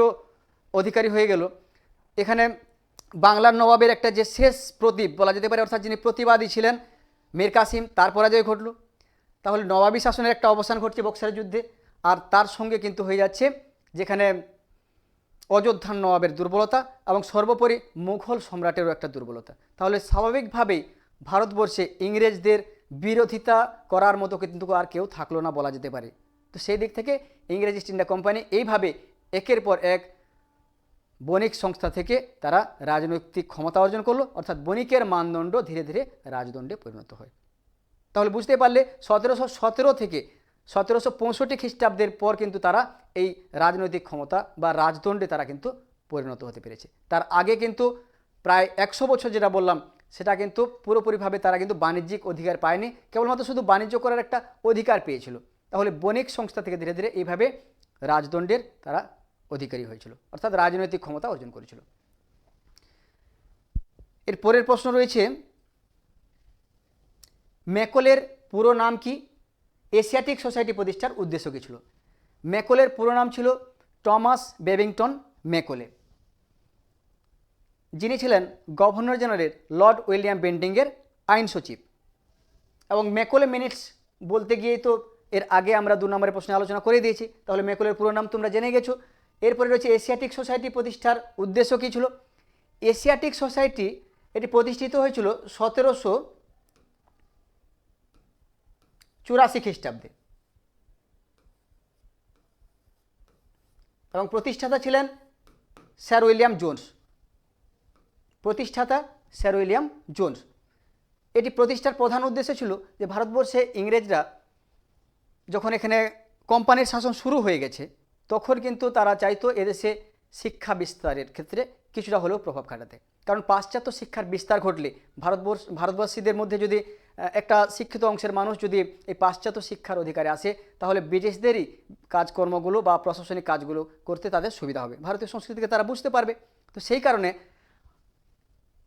অধিকারী হয়ে গেল। এখানে বাংলার নবাবের একটা যে শেষ প্রদীপ বলা যেতে পারে, অর্থাৎ যিনি প্রতিবাদী ছিলেন মীর কাসিম, তার পরাজয় ঘটল। তাহলে নবাবী শাসনের একটা অবসান ঘটছে বক্সারের যুদ্ধে। আর তার সঙ্গে কিন্তু হয়ে যাচ্ছে যেখানে অযোধ্যার নবাবের দুর্বলতা এবং সর্বোপরি মুঘল সম্রাটেরও একটা দুর্বলতা। তাহলে স্বাভাবিকভাবেই ভারতবর্ষে ইংরেজদের বিরোধিতা করার মতো কিন্তু আর কেউ থাকলো না বলা যেতে পারে। তো সেই দিক থেকে ইংরেজ ইস্ট ইন্ডিয়া কোম্পানি এইভাবে একের পর এক বণিক সংস্থা থেকে তারা রাজনৈতিক ক্ষমতা অর্জন করলো, অর্থাৎ বণিকের মানদণ্ড ধীরে ধীরে রাজদণ্ডে পরিণত হয়। তাহলে বুঝতে পারলে 1717 থেকে 1765 খ্রিস্টাব্দের পর কিন্তু তারা এই রাজনৈতিক ক্ষমতা বা রাজদণ্ডে তারা কিন্তু পরিণত হতে পেরেছে। তার আগে কিন্তু প্রায় 100 বছর যেটা বললাম, সেটা কিন্তু পুরোপুরিভাবে তারা কিন্তু বাণিজ্যিক অধিকার পায়নি, কেবলমাত্র শুধু বাণিজ্য করার একটা অধিকার পেয়েছিল। তাহলে বণিক সংস্থা থেকে ধীরে ধীরে এইভাবে রাজদণ্ডের তারা অধিকারী হয়েছিল, অর্থাৎ রাজনৈতিক ক্ষমতা অর্জন করেছিল। এর পরের প্রশ্ন রয়েছে, ম্যাকলের পুরো নাম কি? এশিয়াটিক সোসাইটি প্রতিষ্ঠার উদ্দেশ্য কী ছিল? ম্যাকলের পুরো নাম ছিল টমাস বেবিংটন ম্যাকলে, যিনি ছিলেন গভর্নর জেনারেল লর্ড উইলিয়াম বেন্টিংয়ের আইন সচিব। এবং ম্যাকলে মিনিটস বলতে গিয়েই তো এর আগে আমরা 2 নম্বরের প্রশ্নে আলোচনা করে দিয়েছি, তাহলে ম্যাকলের পুরো নাম তোমরা জেনে গেছো। এরপরে রয়েছে এশিয়াটিক সোসাইটি প্রতিষ্ঠার উদ্দেশ্য কী ছিল? এশিয়াটিক সোসাইটি এটি প্রতিষ্ঠিত হয়েছিল 1784 খ্রিস্টাব্দে এবং প্রতিষ্ঠাতা ছিলেন স্যার উইলিয়াম জোন্স। এটি প্রতিষ্ঠার প্রধান উদ্দেশ্য ছিল যে ভারতবর্ষে ইংরেজরা যখন এখানে কোম্পানির শাসন শুরু হয়ে গেছে, তখন কিন্তু তারা চাইতো এদেশে শিক্ষা বিস্তারের ক্ষেত্রে কিছুটা হলেও প্রভাব খাটাতে। কারণ পাশ্চাত্য শিক্ষার বিস্তার ঘটলে ভারতবাসীদের মধ্যে যদি একটা শিক্ষিত অংশের মানুষ যদি এই পাশ্চাত্য শিক্ষার অধিকারে আসে, তাহলে ব্রিটিশদেরই কাজকর্মগুলো বা প্রশাসনিক কাজগুলো করতে তাদের সুবিধা হবে, ভারতীয় সংস্কৃতিকে তারা বুঝতে পারবে। তো সেই কারণে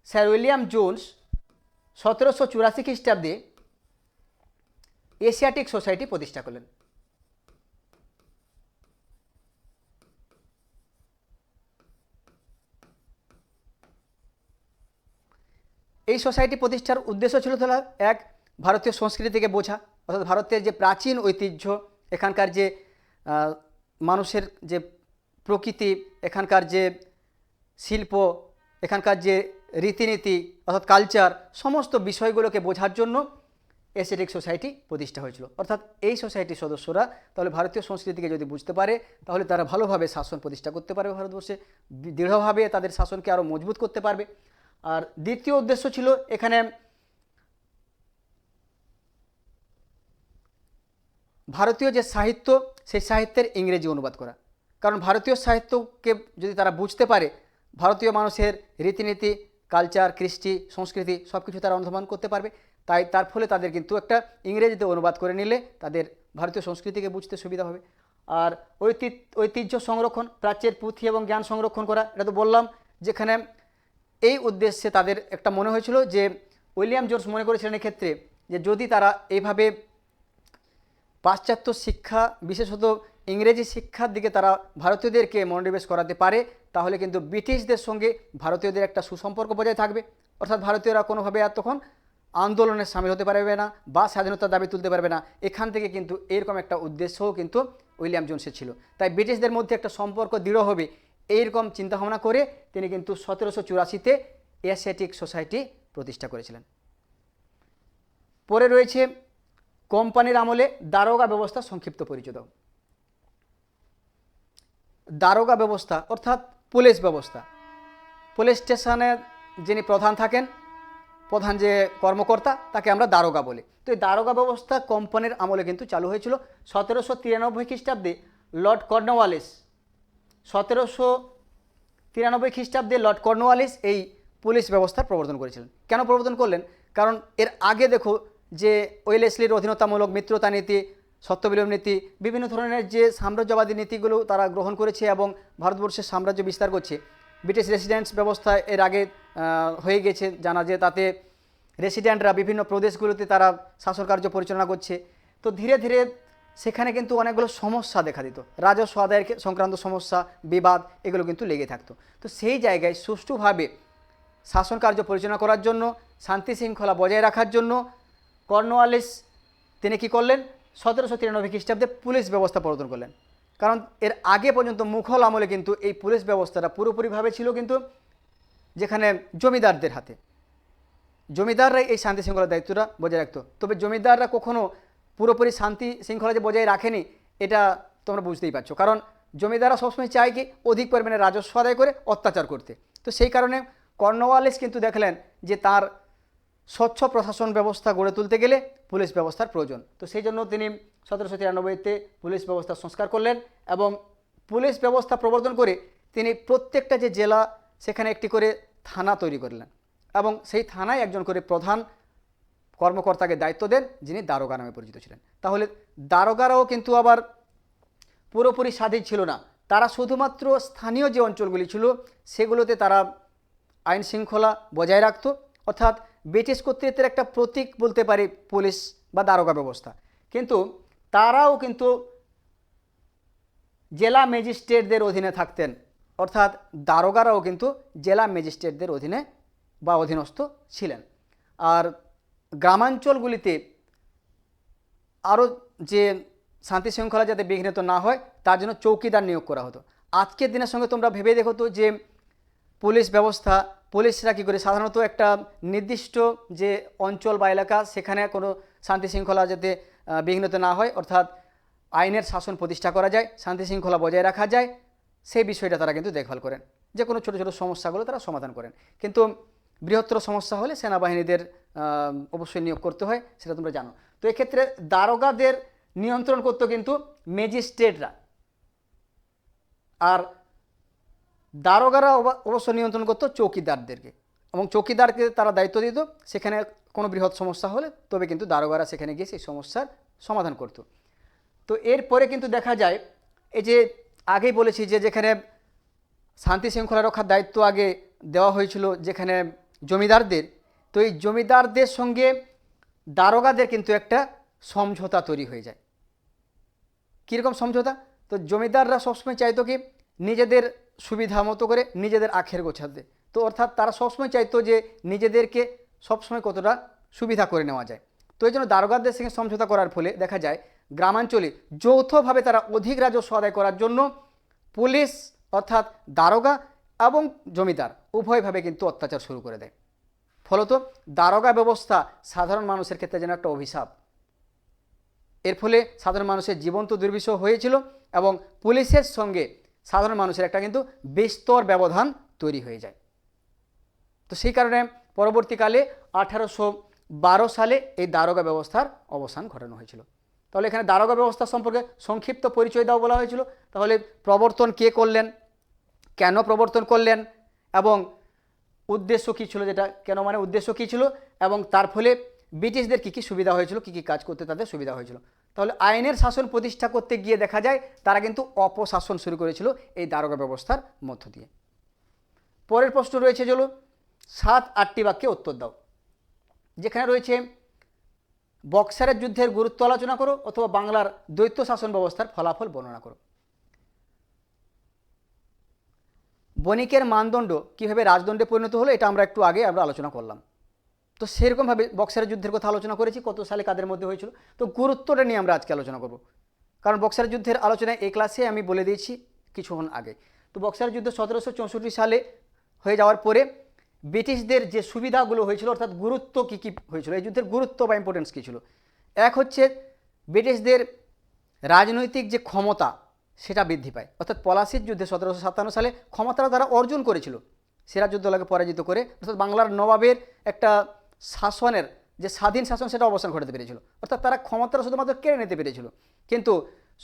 স্যার উইলিয়াম জোন্স 1784 খ্রিস্টাব্দে এশিয়াটিক সোসাইটি প্রতিষ্ঠা করলেন। এই সোসাইটি প্রতিষ্ঠার উদ্দেশ্য ছিল তাহলে এক, ভারতীয় সংস্কৃতিকে বোঝা, অর্থাৎ ভারতের যে প্রাচীন ঐতিহ্য, এখানকার যে মানুষের যে প্রকৃতি, এখানকার যে শিল্প, এখানকার যে রীতিনীতি অর্থাৎ কালচার, সমস্ত বিষয়গুলোকে বোঝার জন্য এশিয়াটিক সোসাইটি প্রতিষ্ঠা হয়েছিল। অর্থাৎ এই সোসাইটির সদস্যরা তাহলে ভারতীয় সংস্কৃতিকে যদি বুঝতে পারে, তাহলে তারা ভালোভাবে শাসন প্রতিষ্ঠা করতে পারবে ভারতবর্ষে, দৃঢ়ভাবে তাদের শাসনকে আরও মজবুত করতে পারবে। আর দ্বিতীয় উদ্দেশ্য ছিল এখানে ভারতীয় যে সাহিত্য, সেই সাহিত্যের ইংরেজি অনুবাদ করা। কারণ ভারতীয় সাহিত্যকে যদি তারা বুঝতে পারে, ভারতীয় মানুষের রীতিনীতি, কালচার, কৃষ্টি, সংস্কৃতি সব কিছু তারা অনুধাবন করতে পারবে। তাই তার ফলে তাদের কিন্তু একটা ইংরেজিতে অনুবাদ করে নিলে তাদের ভারতীয় সংস্কৃতিকে বুঝতে সুবিধা হবে। আর ঐতিহ্য সংরক্ষণ, প্রাচ্যের পুঁথি এবং জ্ঞান সংরক্ষণ করা, এটা তো বললাম। যেখানে এই উদ্দেশ্যে তাদের একটা মনে হয়েছিল যে উইলিয়াম জোন্স মনে করেছিলেন এক্ষেত্রে যে যদি তারা এইভাবে পাশ্চাত্য শিক্ষা, বিশেষত ইংরেজি শিক্ষার দিকে তারা ভারতীয়দেরকে মনোনিবেশ করাতে পারে, তাহলে কিন্তু ব্রিটিশদের সঙ্গে ভারতীয়দের একটা সুসম্পর্ক বজায় থাকবে। অর্থাৎ ভারতীয়রা কোনোভাবে আর তখন আন্দোলনে সামিল হতে পারবে না বা স্বাধীনতার দাবি তুলতে পারবে না। এখান থেকে কিন্তু এরকম একটা উদ্দেশ্যও কিন্তু উইলিয়াম জোন্সের ছিল। তাই ব্রিটিশদের মধ্যে একটা সম্পর্ক দৃঢ় হবে, এইরকম চিন্তাভাবনা করে তিনি কিন্তু 1784-তে এশিয়াটিক সোসাইটি প্রতিষ্ঠা করেছিলেন। পরে রয়েছে কোম্পানির আমলে দারোগা ব্যবস্থা সংক্ষিপ্ত পরিচয় দাও। দারোগা ব্যবস্থা অর্থাৎ পুলিশ ব্যবস্থা, পুলিশ স্টেশনে যিনি প্রধান থাকেন, প্রধান যে কর্মকর্তা তাকে আমরা দারোগা বলি। তো এই দারোগা ব্যবস্থা কোম্পানির আমলে কিন্তু চালু হয়েছিল 1793 খ্রিস্টাব্দে লর্ড কর্নওয়ালিস। 1793 খ্রিস্টাব্দে লর্ড কর্নওয়ালিস এই পুলিশ ব্যবস্থার প্রবর্তন করেছিলেন। কেন প্রবর্তন করলেন? কারণ এর আগে দেখো যে ওয়েলেসলির অধীনতামূলক মিত্রতা নীতি, সত্যবিলোপ নীতি, বিভিন্ন ধরনের যে সাম্রাজ্যবাদী নীতিগুলো তারা গ্রহণ করেছে এবং ভারতবর্ষের সাম্রাজ্য বিস্তার করছে। ব্রিটিশ রেসিডেন্টস ব্যবস্থা এর আগে হয়ে গেছে জানা, যে তাতে রেসিডেন্টরা বিভিন্ন প্রদেশগুলোতে তারা শাসন কার্য পরিচালনা করছে। তো ধীরে ধীরে সেখানে কিন্তু অনেকগুলো সমস্যা দেখা দিত, রাজস্ব আদায়ের সংক্রান্ত সমস্যা, বিবাদ, এগুলো কিন্তু লেগে থাকতো। তো সেই জায়গায় সুষ্ঠুভাবে শাসন কার্য পরিচালনা করার জন্য, শান্তি শৃঙ্খলা বজায় রাখার জন্য কর্নওয়ালিস তিনি কী করলেন? 1793 খ্রিস্টাব্দে পুলিশ ব্যবস্থা প্রবর্তন করলেন। কারণ এর আগে পর্যন্ত মুঘল আমলে কিন্তু এই পুলিশ ব্যবস্থাটা পুরোপুরিভাবে ছিল কিন্তু যেখানে জমিদারদের হাতে। জমিদাররাই এই শান্তি শৃঙ্খলার দায়িত্বটা বজায় রাখতো। তবে জমিদাররা কখনো পুরোপুরি শান্তি শৃঙ্খলা যে বজায় রাখেনি এটা তোমরা বুঝতেই পারছো। কারণ জমিদাররা সবসময় চায় কি অধিক পরিমাণে রাজস্ব আদায় করে অত্যাচার করতে। তো সেই কারণে কর্নওয়ালিস কিন্তু দেখলেন যে তার স্বচ্ছ প্রশাসন ব্যবস্থা গড়ে তুলতে গেলে পুলিশ ব্যবস্থার প্রয়োজন। তো সেই জন্য তিনি 1793-তে পুলিশ ব্যবস্থা সংস্কার করলেন এবং পুলিশ ব্যবস্থা প্রবর্তন করে তিনি প্রত্যেকটা যে জেলা সেখানে একটি করে থানা তৈরি করলেন এবং সেই থানায় একজন করে প্রধান কর্মকর্তাকে দায়িত্ব দেন, যিনি দারোগা নামে পরিচিত ছিলেন। তাহলে দারোগারাও কিন্তু আবার পুরোপুরি স্বাধীন ছিল না, তারা শুধুমাত্র স্থানীয় যে অঞ্চলগুলি ছিল সেগুলোতে তারা আইন শৃঙ্খলা বজায় রাখত। অর্থাৎ ব্রিটিশ কর্তৃত্বের একটা প্রতীক বলতে পারি পুলিশ বা দারোগা ব্যবস্থা। কিন্তু তারাও কিন্তু জেলা ম্যাজিস্ট্রেটদের অধীনে থাকতেন, অর্থাৎ দারোগারাও কিন্তু জেলা ম্যাজিস্ট্রেটদের অধীনে বা অধীনস্থ ছিলেন। আর গ্রামাঞ্চলগুলিতে আরও যে শান্তি শৃঙ্খলা যাতে বিঘ্নিত না হয় তার জন্য চৌকিদার নিয়োগ করা হতো। আজকের দিনের সঙ্গে তোমরা ভেবে দেখো তো যে পুলিশ ব্যবস্থা, পুলিশরা কী করে সাধারণত একটা নির্দিষ্ট যে অঞ্চল বা এলাকা সেখানে কোনো শান্তি শৃঙ্খলা যাতে বিঘ্নিত না হয়, অর্থাৎ আইনের শাসন প্রতিষ্ঠা করা যায়, শান্তি শৃঙ্খলা বজায় রাখা যায়, সেই বিষয়টা তারা কিন্তু দেখভাল করেন। যে কোনো ছোটো ছোটো সমস্যাগুলো তারা সমাধান করেন। কিন্তু বৃহত্তর সমস্যা হলে সেনাবাহিনীদের অবশ্যই নিয়োগ করতে হয়, সেটা তোমরা জানো। তো এক্ষেত্রে দারোগাদের নিয়ন্ত্রণ করতো কিন্তু ম্যাজিস্ট্রেটরা, আর দারোগারা অবশ্য নিয়ন্ত্রণ করতো চৌকিদারদেরকে, এবং চৌকিদারকে তারা দায়িত্ব দিত সেখানে কোনো বৃহৎ সমস্যা হলে তবে কিন্তু দারোগারা সেখানে গিয়ে সেই সমস্যার সমাধান করত। তো এরপরে কিন্তু দেখা যায় এই যে আগেই বলেছি যে যেখানে শান্তি শৃঙ্খলা রক্ষার দায়িত্ব আগে দেওয়া হয়েছিল যেখানে জমিদারদের, তো এই জমিদারদের সঙ্গে দারোগাদের কিন্তু একটা সমঝোতা তৈরি হয়ে যায়। কীরকম সমঝোতা? তো জমিদাররা সবসময় চাইতো কি নিজেদের সুবিধা মতো করে নিজেদের আখের গোছাতে। তো অর্থাৎ তারা সবসময় চাইতো যে নিজেদেরকে সবসময় কতটা সুবিধা করে নেওয়া যায়। তো এই জন্য দারোগাদের সঙ্গে সমঝোতা করার ফলে দেখা যায় গ্রামাঞ্চলে যৌথভাবে তারা অধিক রাজস্ব আদায় করার জন্য পুলিশ অর্থাৎ দারোগা এবং জমিদার উভয়ভাবে কিন্তু অত্যাচার শুরু করে দেয়। ফলত দারোগা ব্যবস্থা সাধারণ মানুষের ক্ষেত্রে যেন একটা অভিশাপ। এর ফলে সাধারণ মানুষের জীবন তো দুর্বিষহ হয়েছিল এবং পুলিশের সঙ্গে সাধারণ মানুষের একটা কিন্তু বিস্তর ব্যবধান তৈরি হয়ে যায়। তো সেই কারণে পরবর্তীকালে 1812 সালে এই দারোগা ব্যবস্থার অবসান ঘটানো হয়েছিল। তাহলে এখানে দারোগা ব্যবস্থা সম্পর্কে সংক্ষিপ্ত পরিচয় দাও বলা হয়েছিল। তাহলে প্রবর্তন কে করলেন, কেন প্রবর্তন করলেন এবং উদ্দেশ্য কী ছিল, যেটা কেন মানে উদ্দেশ্য কী ছিল, এবং তার ফলে ব্রিটিশদের কী কী সুবিধা হয়েছিল, কী কী কাজ করতে তাদের সুবিধা হয়েছিল। তাহলে আইনের শাসন প্রতিষ্ঠা করতে গিয়ে দেখা যায় তারা কিন্তু অপশাসন শুরু করেছিল এই দারোগা ব্যবস্থার মধ্য দিয়ে। পরের প্রশ্ন রয়েছে চলো 7-8টি বাক্যে উত্তর দাও। যেখানে রয়েছে বক্সারের যুদ্ধের গুরুত্ব আলোচনা করো অথবা বাংলার দ্বৈত শাসন ব্যবস্থার ফলাফল বর্ণনা করো। বণিকের মানদণ্ড কীভাবে রাজদণ্ডে পরিণত হলো এটা আমরা একটু আগে আলোচনা করলাম। তো সেরকমভাবে বক্সারের যুদ্ধের কথা আলোচনা করেছি, কত সালে কাদের মধ্যে হয়েছিল। তো গুরুত্বটা নিয়ে আমরা আজকে আলোচনা করব, কারণ বক্সারের যুদ্ধের আলোচনায় এই ক্লাসে আমি বলে দিয়েছি কিছুক্ষণ আগে। তো বক্সারের যুদ্ধ 1764 সালে হয়ে যাওয়ার পরে ব্রিটিশদের যে সুবিধাগুলো হয়েছিল অর্থাৎ গুরুত্ব কী কী হয়েছিল, এই যুদ্ধের গুরুত্ব বা ইম্পর্টেন্স কী ছিল, এক হচ্ছে ব্রিটিশদের রাজনৈতিক যে ক্ষমতা সেটা বৃদ্ধি পায়, অর্থাৎ পলাশির যুদ্ধে 1757 সালে ক্ষমতাটা তারা অর্জন করেছিল সিরাজউদ্দৌলাকে পরাজিত করে, অর্থাৎ বাংলার নবাবের একটা শাসনের যে স্বাধীন শাসন সেটা অবসান ঘটাতে পেরেছিল, অর্থাৎ তারা ক্ষমতাটা শুধুমাত্র কেড়ে নিতে পেরেছিল। কিন্তু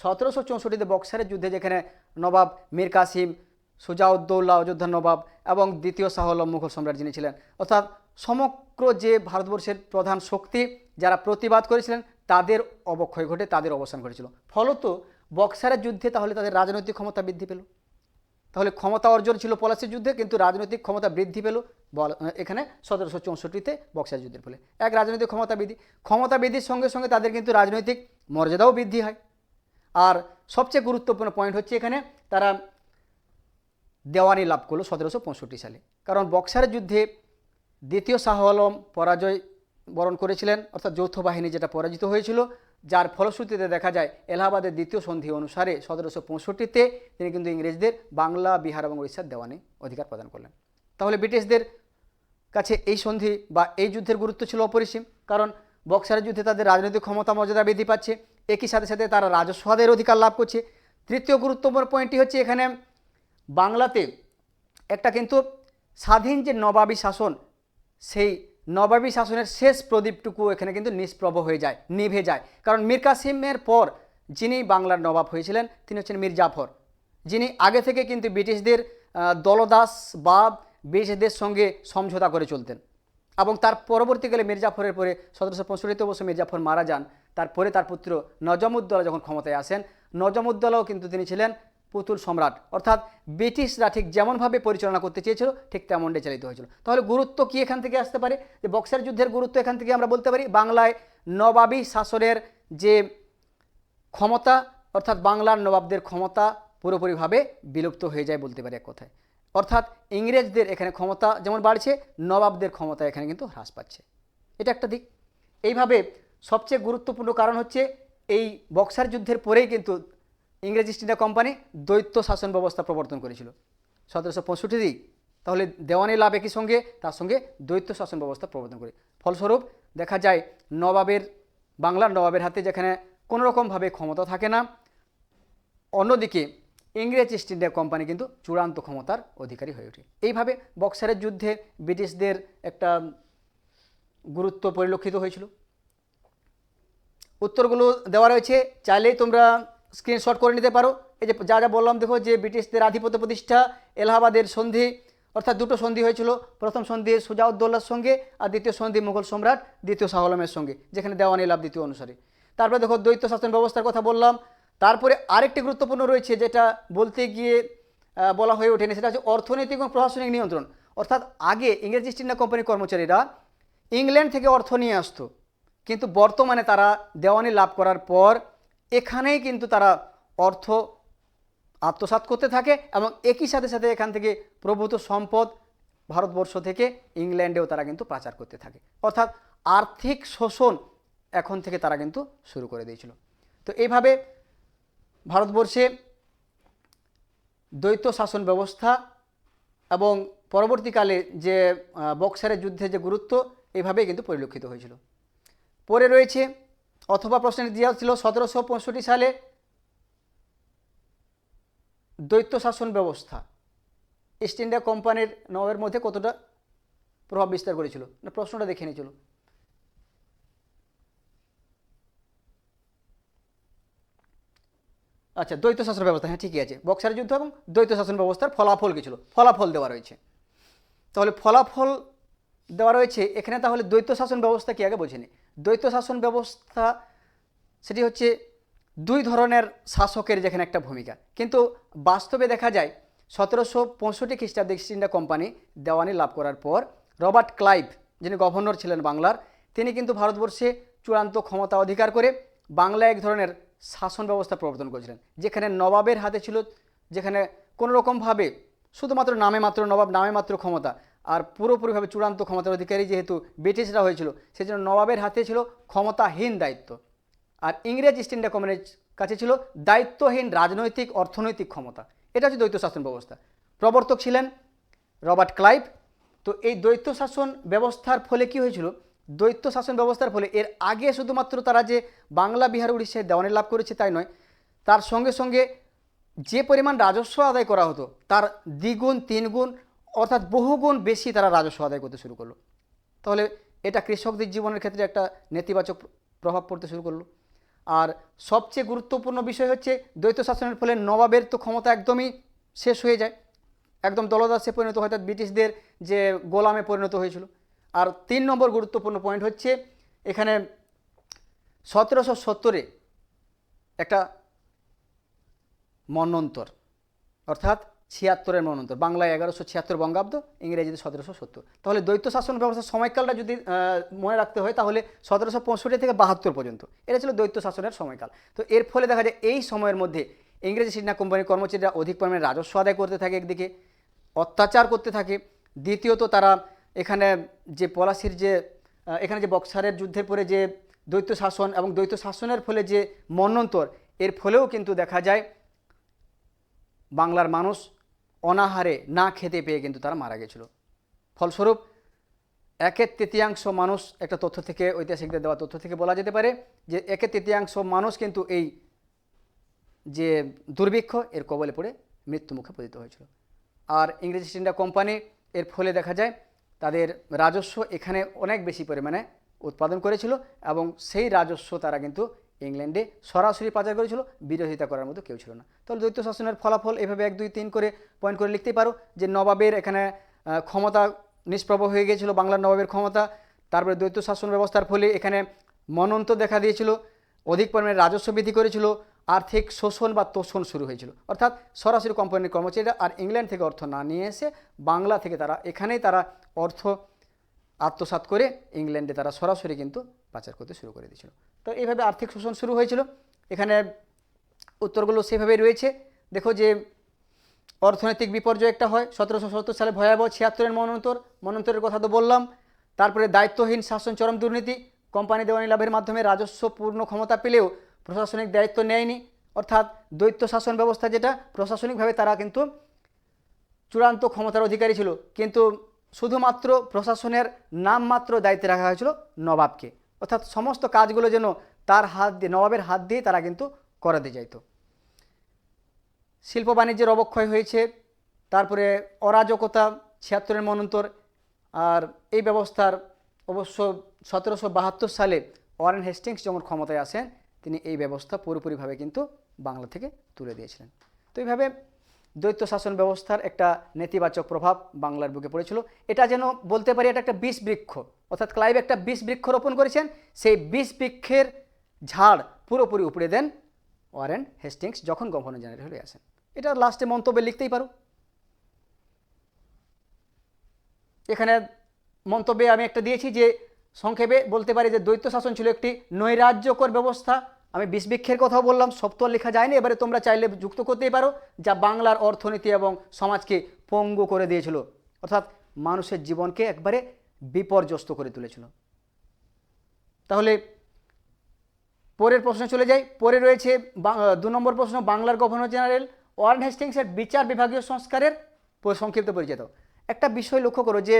1764-তে বক্সারের যুদ্ধে যেখানে নবাব মীর কাসিম, সুজাউদ্দৌলা অযোধ্যার নবাব এবং দ্বিতীয় শাহ আলম মুঘল সম্রাট যিনি ছিলেন, অর্থাৎ সমগ্র যে ভারতবর্ষের প্রধান শক্তি যারা প্রতিবাদ করেছিলেন তাদের অবক্ষয় ঘটে, তাদের অবসান ঘটেছিল। ফলত বক্সারের যুদ্ধে তাহলে তাদের রাজনৈতিক ক্ষমতা বৃদ্ধি পেল। তাহলে ক্ষমতা অর্জন ছিল পলাশির যুদ্ধে, কিন্তু রাজনৈতিক ক্ষমতা বৃদ্ধি পেল এখানে 1764-তে বক্সার যুদ্ধের ফলে। এক, রাজনৈতিক ক্ষমতা বৃদ্ধির সঙ্গে সঙ্গে তাদের কিন্তু রাজনৈতিক মর্যাদাও বৃদ্ধি হয়। আর সবচেয়ে গুরুত্বপূর্ণ পয়েন্ট হচ্ছে এখানে তারা দেওয়ানি লাভ করলো 1765 সালে, কারণ বক্সারের যুদ্ধে দ্বিতীয় শাহ আলম পরাজয় বরণ করেছিলেন, অর্থাৎ যৌথ বাহিনী যেটা পরাজিত হয়েছিল, যার ফলশ্রুতিতে দেখা যায় এলাহাবাদের দ্বিতীয় সন্ধি অনুসারে 1765-তে তিনি কিন্তু ইংরেজদের বাংলা, বিহার এবং উড়িষ্যার দেওয়ানি অধিকার প্রদান করলেন। তাহলে ব্রিটিশদের কাছে এই সন্ধি বা এই যুদ্ধের গুরুত্ব ছিল অপরিসীম, কারণ বক্সারের যুদ্ধে তাদের রাজনৈতিক ক্ষমতা মর্যাদা বৃদ্ধি পাচ্ছে, একই সাথে সাথে তারা রাজস্ব আদায়ের অধিকার লাভ করছে। তৃতীয় গুরুত্বপূর্ণ পয়েন্টটি হচ্ছে এখানে বাংলাতে একটা কিন্তু স্বাধীন যে নবাবী শাসন, সেই নবাবী শাসনের শেষ প্রদীপটুকু এখানে কিন্তু নিষ্প্রভ হয়ে যায়, নিভে যায়। কারণ মীর কাসিমের পর যিনি বাংলার নবাব হয়েছিলেন তিনি হচ্ছেন মীর জাফর, যিনি আগে থেকে কিন্তু ব্রিটিশদের দলদাস বা ব্রিটিশদের সঙ্গে সমঝোতা করে চলতেন। এবং তার পরবর্তীকালে মীর জাফরের পরে 1765-তে অবশ্য মীর জাফর মারা যান, তারপরে তার পুত্র নজমউদ্দৌলা যখন ক্ষমতায় আসেন, নজমউদ্দৌলাও কিন্তু তিনি ছিলেন পুতুল সম্রাট, অর্থাৎ ব্রিটিশরা ঠিক যেমনভাবে পরিচালনা করতে চেয়েছিল ঠিক তেমনটাই চালিত হয়েছিল। তাহলে গুরুত্ব কি এখান থেকে আসতে পারে, যে বক্সার যুদ্ধের গুরুত্ব এখান থেকে আমরা বলতে পারি বাংলায় নবাবী শাসনের যে ক্ষমতা, অর্থাৎ বাংলার নবাবদের ক্ষমতা পুরোপুরিভাবে বিলুপ্ত হয়ে যায় বলতে পারি এক কথায়। অর্থাৎ ইংরেজদের এখানে ক্ষমতা যেমন বাড়ছে, নবাবদের ক্ষমতা এখানে কিন্তু হ্রাস পাচ্ছে, এটা একটা দিক। এইভাবে সবচেয়ে গুরুত্বপূর্ণ কারণ হচ্ছে এই বক্সার যুদ্ধের পরেই কিন্তু ইংরেজ ইস্ট ইন্ডিয়া কোম্পানি দ্বৈত শাসন ব্যবস্থা প্রবর্তন করেছিল 1765-তেই। তাহলে দেওয়ানি লাভ একই সঙ্গে তার সঙ্গে দ্বৈত শাসন ব্যবস্থা প্রবর্তন করে, ফলস্বরূপ দেখা যায় বাংলার নবাবের হাতে যেখানে কোনোরকমভাবে ক্ষমতা থাকে না, অন্যদিকে ইংরেজ ইস্ট ইন্ডিয়া কোম্পানি কিন্তু চূড়ান্ত ক্ষমতার অধিকারী হয়ে ওঠে। এইভাবে বক্সারের যুদ্ধে ব্রিটিশদের একটা গুরুত্ব পরিলক্ষিত হয়েছিল। উত্তরগুলো দেওয়া রয়েছে, চাইলেই তোমরা স্ক্রিনশট করে নিতে পারো। এই যে যা যা বললাম দেখো, যে ব্রিটিশদের আধিপত্য প্রতিষ্ঠা, এলাহাবাদের সন্ধি, অর্থাৎ দুটো সন্ধি হয়েছিল, প্রথম সন্ধি সুজাউদ্দৌলার সঙ্গে আর দ্বিতীয় সন্ধি মুঘল সম্রাট দ্বিতীয় শাহ আলমের সঙ্গে, যেখানে দেওয়ানি লাভ দ্বিতীয় অনুসারে। তারপরে দেখো দ্বৈত শাসন ব্যবস্থার কথা বললাম। তারপরে আরেকটি গুরুত্বপূর্ণ রয়েছে যেটা বলতে গিয়ে বলা হয়ে ওঠেনি, সেটা হচ্ছে অর্থনৈতিক এবং প্রশাসনিক নিয়ন্ত্রণ। অর্থাৎ আগে ইংরেজ ইস্ট ইন্ডিয়া কোম্পানির কর্মচারীরা ইংল্যান্ড থেকে অর্থ নিয়ে আসতো, কিন্তু বর্তমানে তারা দেওয়ানি লাভ করার পর এখানেই কিন্তু তারা অর্থ আত্মসাৎ করতে থাকে এবং একই সাথে সাথে এখান থেকে প্রভূত সম্পদ ভারতবর্ষ থেকে ইংল্যান্ডেও তারা কিন্তু পাচার করতে থাকে, অর্থাৎ আর্থিক শোষণ এখন থেকে তারা কিন্তু শুরু করে দিয়েছিল। তো এইভাবে ভারতবর্ষে দ্বৈত শাসন ব্যবস্থা এবং পরবর্তীকালে যে বক্সারের যুদ্ধে যে গুরুত্ব এইভাবেই কিন্তু পরিলক্ষিত হয়েছিল। পরে রয়েছে অথবা প্রশ্নে দেওয়া ছিল 1765 সালে দ্বৈত শাসন ব্যবস্থা ইস্ট ইন্ডিয়া কোম্পানির নবাবের মধ্যে কতটা প্রভাব বিস্তার করেছিল, না প্রশ্নটা দেখে নিয়েছিল। আচ্ছা, দ্বৈত শাসন ব্যবস্থা, হ্যাঁ ঠিকই আছে, বক্সারের যুদ্ধ এবং দ্বৈত শাসন ব্যবস্থার ফলাফল কী ছিল, ফলাফল দেওয়া রয়েছে। তাহলে ফলাফল দেওয়া রয়েছে এখানে, তাহলে দ্বৈত শাসন ব্যবস্থা কি আগে বুঝে নিই। দ্বৈত শাসন ব্যবস্থা সেটি হচ্ছে দুই ধরনের শাসকের যেখানে একটা ভূমিকা, কিন্তু বাস্তবে দেখা যায় 1765 খ্রিস্টাব্দে ইস্ট ইন্ডিয়া কোম্পানি দেওয়ানি লাভ করার পর রবার্ট ক্লাইভ, যিনি গভর্নর ছিলেন বাংলার, তিনি কিন্তু ভারতবর্ষে চূড়ান্ত ক্ষমতা অধিকার করে বাংলায় এক ধরনের শাসন ব্যবস্থা প্রবর্তন করেছিলেন, যেখানে নবাবের হাতে ছিল, যেখানে কোনোরকমভাবে শুধুমাত্র নামে মাত্র নবাব, নামে মাত্র ক্ষমতা, আর পুরোপুরিভাবে চূড়ান্ত ক্ষমতার অধিকারী যেহেতু ব্রিটিশরা হয়েছিল, সেজন্য নবাবের হাতে ছিল ক্ষমতাহীন দায়িত্ব, আর ইংরেজ ইস্ট ইন্ডিয়া কোম্পানির কাছে ছিল দায়িত্বহীন রাজনৈতিক অর্থনৈতিক ক্ষমতা। এটা হচ্ছে দ্বৈত শাসন ব্যবস্থা। প্রবর্তক ছিলেন রবার্ট ক্লাইভ। তো এই দ্বৈত শাসন ব্যবস্থার ফলে কি হয়েছিল, দ্বৈত শাসন ব্যবস্থার ফলে এর আগে শুধুমাত্র তারা যে বাংলা, বিহার, উড়িষ্যায় দেওয়ানি লাভ করেছে তাই নয়, তার সঙ্গে সঙ্গে যে পরিমাণ রাজস্ব আদায় করা হতো তার দ্বিগুণ, তিনগুণ অর্থাৎ বহুগুণ বেশি তারা রাজস্ব আদায় করতে শুরু করলো। তাহলে এটা কৃষকদের জীবনের ক্ষেত্রে একটা নেতিবাচক প্রভাব পড়তে শুরু করলো। আর সবচেয়ে গুরুত্বপূর্ণ বিষয় হচ্ছে দ্বৈত শাসনের ফলে নবাবের তো ক্ষমতা একদমই শেষ হয়ে যায়, একদম দলদাসে পরিণত হয়, অর্থাৎ ব্রিটিশদের যে গোলামে পরিণত হয়েছিল। আর 3 নম্বর গুরুত্বপূর্ণ পয়েন্ট হচ্ছে এখানে 1770 একটা মন্বন্তর, অর্থাৎ 76-এর মন্বন্তর, বাংলায় 1176 বঙ্গাব্দ, ইংরেজিতে 1770। তাহলে দ্বৈত শাসন ব্যবস্থার সময়কালটা যদি মনে রাখতে হয় তাহলে 1765 থেকে 72 পর্যন্ত এটা ছিল দ্বৈত শাসনের সময়কাল। তো এর ফলে দেখা যায় এই সময়ের মধ্যে ইংরেজ ইস্ট ইন্ডিয়া কোম্পানির কর্মচারীরা অধিক পরিমাণে রাজস্ব আদায় করতে থাকে, একদিকে অত্যাচার করতে থাকে, দ্বিতীয়ত তারা এখানে যে পলাশির যে এখানে যে বক্সারের যুদ্ধের পরে যে দ্বৈত শাসন এবং দ্বৈত শাসনের ফলে যে মন্বন্তর, এর ফলেও কিন্তু দেখা যায় বাংলার মানুষ অনাহারে না খেতে পেয়ে কিন্তু তারা মারা গেছিল। ফলস্বরূপ 1/3 মানুষ, একটা তথ্য থেকে, ঐতিহাসিকদের দেওয়া তথ্য থেকে বলা যেতে পারে যে 1/3 মানুষ কিন্তু এই যে দুর্ভিক্ষ এর কবলে পড়ে মৃত্যুমুখে পতিত হয়েছিল। আর ইংরেজ ইস্ট ইন্ডিয়া কোম্পানি এর ফলে দেখা যায় তাদের রাজস্ব এখানে অনেক বেশি পরিমাণে উৎপাদন করেছিল এবং সেই রাজস্ব তারা কিন্তু ইংল্যান্ডে সরাসরি পাচার করেছিল, বিরোধিতা করার মতো কেউ ছিল না। তাহলে দ্বৈত শাসনের ফলাফল এভাবে 1, 2, 3 করে পয়েন্ট করে লিখতেই পারো যে নবাবের এখানে ক্ষমতা নিষ্প্রভ হয়ে গিয়েছিল, বাংলার নবাবের ক্ষমতা। তারপরে দ্বৈত শাসন ব্যবস্থার ফলে এখানে মনন্ত দেখা দিয়েছিল, অধিক পরিমাণে রাজস্ব বৃদ্ধি করেছিল, আর্থিক শোষণ বা তোষণ শুরু হয়েছিল, অর্থাৎ সরাসরি কোম্পানির কর্মচারীরা আর ইংল্যান্ড থেকে অর্থ না নিয়ে এসে বাংলা থেকে তারা এখানেই তারা অর্থ আত্মসাৎ করে ইংল্যান্ডে তারা সরাসরি কিন্তু পাচার করতে শুরু করে দিয়েছিল। তো এইভাবে আর্থিক শোষণ শুরু হয়েছিল। এখানে উত্তরগুলো সেভাবেই রয়েছে। দেখো যে অর্থনৈতিক বিপর্যয় একটা হয় 1770 সালে, ভয়াবহ 76-এর মন্বন্তরের কথা তো বললাম। তারপরে দায়িত্বহীন শাসন, চরম দুর্নীতি, কোম্পানি দেওয়ানি লাভের মাধ্যমে রাজস্ব পূর্ণ ক্ষমতা পেলেও প্রশাসনিক দায়িত্ব নেয়নি, অর্থাৎ দ্বৈত শাসন ব্যবস্থা যেটা প্রশাসনিকভাবে তারা কিন্তু চূড়ান্ত ক্ষমতার অধিকারী ছিল, কিন্তু শুধুমাত্র প্রশাসনের নামমাত্র দায়িত্বে রাখা হয়েছিল নবাবকে, অর্থাৎ সমস্ত কাজগুলো যেন তার হাত দিয়ে, নবাবের হাত দিয়ে তারা কিন্তু করাতে চাইত। শিল্প বাণিজ্যের অবক্ষয় হয়েছে, তারপরে অরাজকতা 76-এর মন্বন্তর। আর এই ব্যবস্থার অবশ্য 1772 সালে ওয়ারেন হেস্টিংস যখন ক্ষমতায় আসেন তিনি এই ব্যবস্থা পুরোপুরিভাবে কিন্তু বাংলা থেকে তুলে দিয়েছিলেন। তো এইভাবে দ্বৈত শাসন ব্যবস্থার একটা নেতিবাচক প্রভাব বাংলার বুকে পড়েছিল। এটা যেন বলতে পারি এটা একটা বিষ বৃক্ষ, অর্থাৎ ক্লাইভ একটা বিষ বৃক্ষ রোপণ করেছেন, সেই বিষ বৃক্ষের ঝাড় পুরোপুরি উপড়ে দেন ওয়ারেন হেস্টিংস যখন গভর্নর জেনারেল হয়ে আসেন। এটা লাস্টে মন্তব্যে লিখতেই পারো। এখানে মন্তব্যে আমি একটা দিয়েছি যে সংক্ষেপে বলতে পারি যে দ্বৈত শাসন ছিল একটি নৈরাজ্যকর ব্যবস্থা। আমি বিষবৃক্ষের কথাও বললাম, সব তো লেখা যায়নি, এবারে তোমরা চাইলে যুক্ত করতেই পারো, যা বাংলার অর্থনীতি এবং সমাজকে পঙ্গু করে দিয়েছিল, অর্থাৎ মানুষের জীবনকে একবারে বিপর্যস্ত করে তুলেছিল। তাহলে পরের প্রশ্নে চলে যাই। পরে রয়েছে 2 নম্বর প্রশ্ন, বাংলার গভর্নর জেনারেল ওয়ারেন হেস্টিংসের বিচার বিভাগীয় সংস্কারের সংক্ষিপ্ত পরিচিত। একটা বিষয় লক্ষ্য করো যে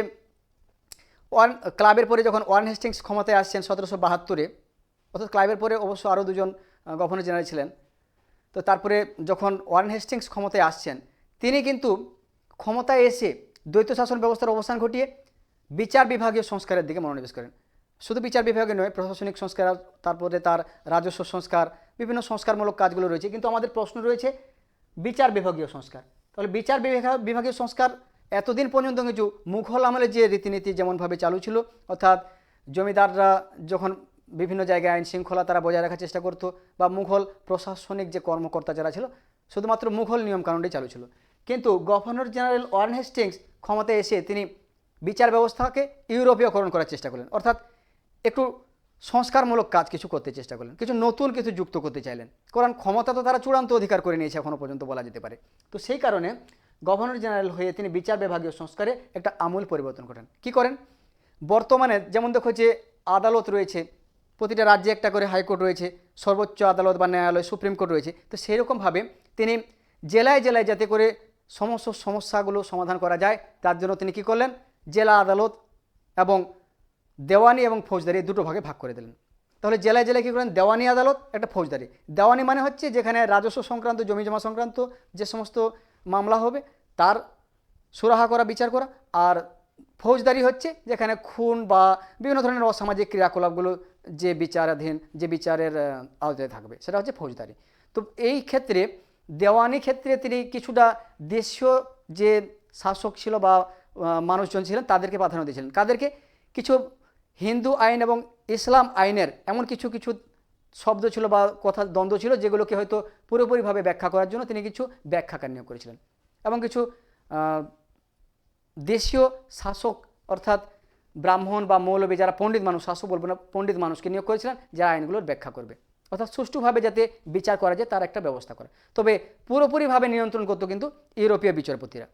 ক্লাবের পরে যখন ওয়ারেন হেস্টিংস ক্ষমতায় আসছেন 1772-এ, অর্থাৎ ক্লাবের পরে অবশ্য আরও 2 জন গভর্নর জেনারেল ছিলেন, তো তারপরে যখন ওয়ারেন হেস্টিংস ক্ষমতায় আসছেন তিনি কিন্তু ক্ষমতায় এসে দ্বৈত শাসন ব্যবস্থার অবসান ঘটিয়ে বিচার বিভাগীয় সংস্কারের দিকে মনোনিবেশ করেন। শুধু বিচার বিভাগে নয়, প্রশাসনিক সংস্কার, তারপরে তার রাজস্ব সংস্কার, বিভিন্ন সংস্কারমূলক কাজগুলো রয়েছে, কিন্তু আমাদের প্রশ্ন রয়েছে বিচার বিভাগীয় সংস্কার। তাহলে বিচার বিভাগীয় সংস্কার এতদিন পর্যন্ত কিছু মুঘল আমলের যে রীতিনীতি যেমনভাবে চালু ছিল, অর্থাৎ জমিদাররা যখন বিভিন্ন জায়গায় আইন শৃঙ্খলা তারা বজায় রাখার চেষ্টা করতো, বা মুঘল প্রশাসনিক যে কর্মকর্তা যারা ছিল শুধুমাত্র মুঘল নিয়মকানুনটাই চালু ছিল। কিন্তু গভর্নর জেনারেল ওয়ারেন হেস্টিংস ক্ষমতায় এসে তিনি বিচার ব্যবস্থাকে ইউরোপীয়করণ করার চেষ্টা করলেন, অর্থাৎ একটু সংস্কারমূলক কাজ কিছু করতে চেষ্টা করলেন, কিছু নতুন কিছু যুক্ত করতে চাইলেন, কারণ ক্ষমতা তো তারা চূড়ান্ত অধিকার করে নিয়েছে এখনও পর্যন্ত বলা যেতে পারে। তো সেই কারণে গভর্নর জেনারেল হয়ে তিনি বিচার বিভাগীয় সংস্কারে একটা আমূল পরিবর্তন করেন। কি করেন? বর্তমানে যেমন দেখো যে আদালত রয়েছে, প্রতিটা রাজ্যে একটা করে হাইকোর্ট রয়েছে, সর্বোচ্চ আদালত বা ন্যায়ালয়, সুপ্রিম কোর্ট রয়েছে, তো সেইরকমভাবে তিনি জেলায় জেলায় যাতে করে সমস্ত সমস্যাগুলো সমাধান করা যায় তার জন্য তিনি কী করলেন, জেলা আদালত এবং দেওয়ানি এবং ফৌজদারি দুটো ভাগে ভাগ করে দিলেন। তাহলে জেলায় জেলায় কী করেন, দেওয়ানি আদালত, একটা ফৌজদারি। দেওয়ানি মানে হচ্ছে যেখানে রাজস্ব সংক্রান্ত, জমি জমা সংক্রান্ত যে সমস্ত মামলা হবে তার সুরাহা করা, বিচার করা। আর ফৌজদারি হচ্ছে যেখানে খুন বা বিভিন্ন ধরনের অসামাজিক ক্রিয়াকলাপগুলো যে বিচারাধীন, যে বিচারের আওতায় থাকবে, সেটা হচ্ছে ফৌজদারি। তো এই ক্ষেত্রে দেওয়ানি ক্ষেত্রে তিনি কিছুটা দেশীয় যে শাসক ছিল বা মানুষজন ছিলেন তাদেরকে প্রাধান্য দিয়েছিলেন। কাদেরকে? কিছু হিন্দু আইন এবং ইসলাম আইনের এমন কিছু কিছু শব্দ ছিল বা কথা দ্বন্দ্ব ছিল যেগুলোকে হয়তো পুরোপুরিভাবে ব্যাখ্যা করার জন্য তিনি কিছু ব্যাখ্যাকার নিয়োগ করেছিলেন, এবং কিছু দেশীয় শাসক অর্থাৎ ব্রাহ্মণ বা মৌলবী যারা পণ্ডিত মানুষ, শাসক বলবো না, পণ্ডিত মানুষকে নিয়োগ করেছিলেন যারা আইনগুলোর ব্যাখ্যা করবে, অর্থাৎ সুষ্ঠুভাবে যাতে বিচার করা যায় তার একটা ব্যবস্থা করে। তবে পুরোপুরিভাবে নিয়ন্ত্রণ করতো কিন্তু ইউরোপীয় বিচারপতিরা।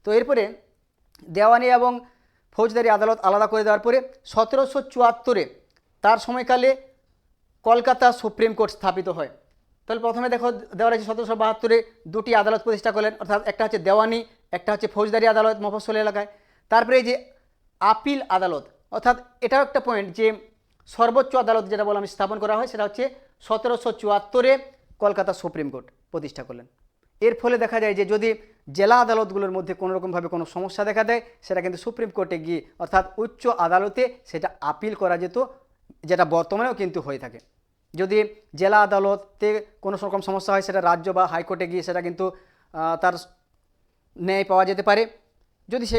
তো এরপরে দেওয়ানি এবং ফৌজদারি আদালত আলাদা করে দেওয়ার পরে 1774-এ তার সময়কালে কলকাতা সুপ্রিম কোর্ট স্থাপিত হয়। তাহলে প্রথমে দেখো দেওয়া রয়েছে 1772-এ দুটি আদালত প্রতিষ্ঠা করলেন, অর্থাৎ একটা হচ্ছে দেওয়ানি, একটা হচ্ছে ফৌজদারি আদালত মফস্বল এলাকায়। তারপরে এই যে আপিল আদালত, অর্থাৎ এটাও একটা পয়েন্ট যে সর্বোচ্চ আদালত যেটা বললাম স্থাপন করা হয় সেটা হচ্ছে 1774-এ কলকাতা সুপ্রিম কোর্ট প্রতিষ্ঠা করলেন। এর ফলে দেখা যায় যে যদি জেলা আদালতগুলোর মধ্যে কোনোরকমভাবে কোনো সমস্যা দেখা দেয় সেটা কিন্তু সুপ্রিম কোর্টে গিয়ে অর্থাৎ উচ্চ আদালতে সেটা আপিল করা যেত, যেটা বর্তমানেও কিন্তু হয়ে থাকে। যদি জেলা আদালতে কোনো রকম সমস্যা হয় সেটা রাজ্য বা হাইকোর্টে গিয়ে সেটা কিন্তু তার ন্যায় পাওয়া যেতে পারে, যদি সে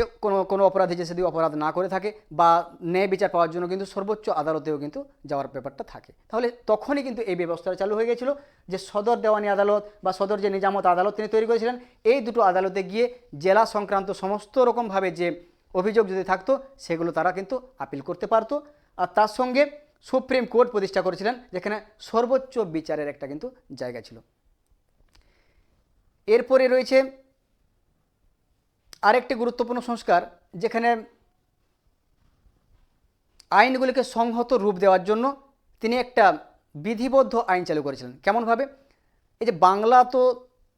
কোনো অপরাধী যে যদি অপরাধ না করে থাকে, বা ন্যায় বিচার পাওয়ার জন্য কিন্তু সর্বোচ্চ আদালতেও কিন্তু যাওয়ার ব্যাপারটা থাকে। তাহলে তখনই কিন্তু এই ব্যবস্থাটা চালু হয়ে গেছিলো যে সদর দেওয়ানি আদালত বা সদর যে নিজামত আদালত তিনি তৈরি করেছিলেন, এই দুটো আদালতে গিয়ে জেলা সংক্রান্ত সমস্ত রকমভাবে যে অভিযোগ যদি থাকতো সেগুলো তারা কিন্তু আপিল করতে পারতো। আর তার সঙ্গে সুপ্রিম কোর্ট প্রতিষ্ঠা করেছিলেন যেখানে সর্বোচ্চ বিচারের একটা কিন্তু জায়গা ছিল। এরপরে রয়েছে আরেকটি গুরুত্বপূর্ণ সংস্কার, যেখানে আইনগুলিকে সংহত রূপ দেওয়ার জন্য তিনি একটা বিধিবদ্ধ আইন চালু করেছিলেন। কেমনভাবে? এই যে বাংলা, তো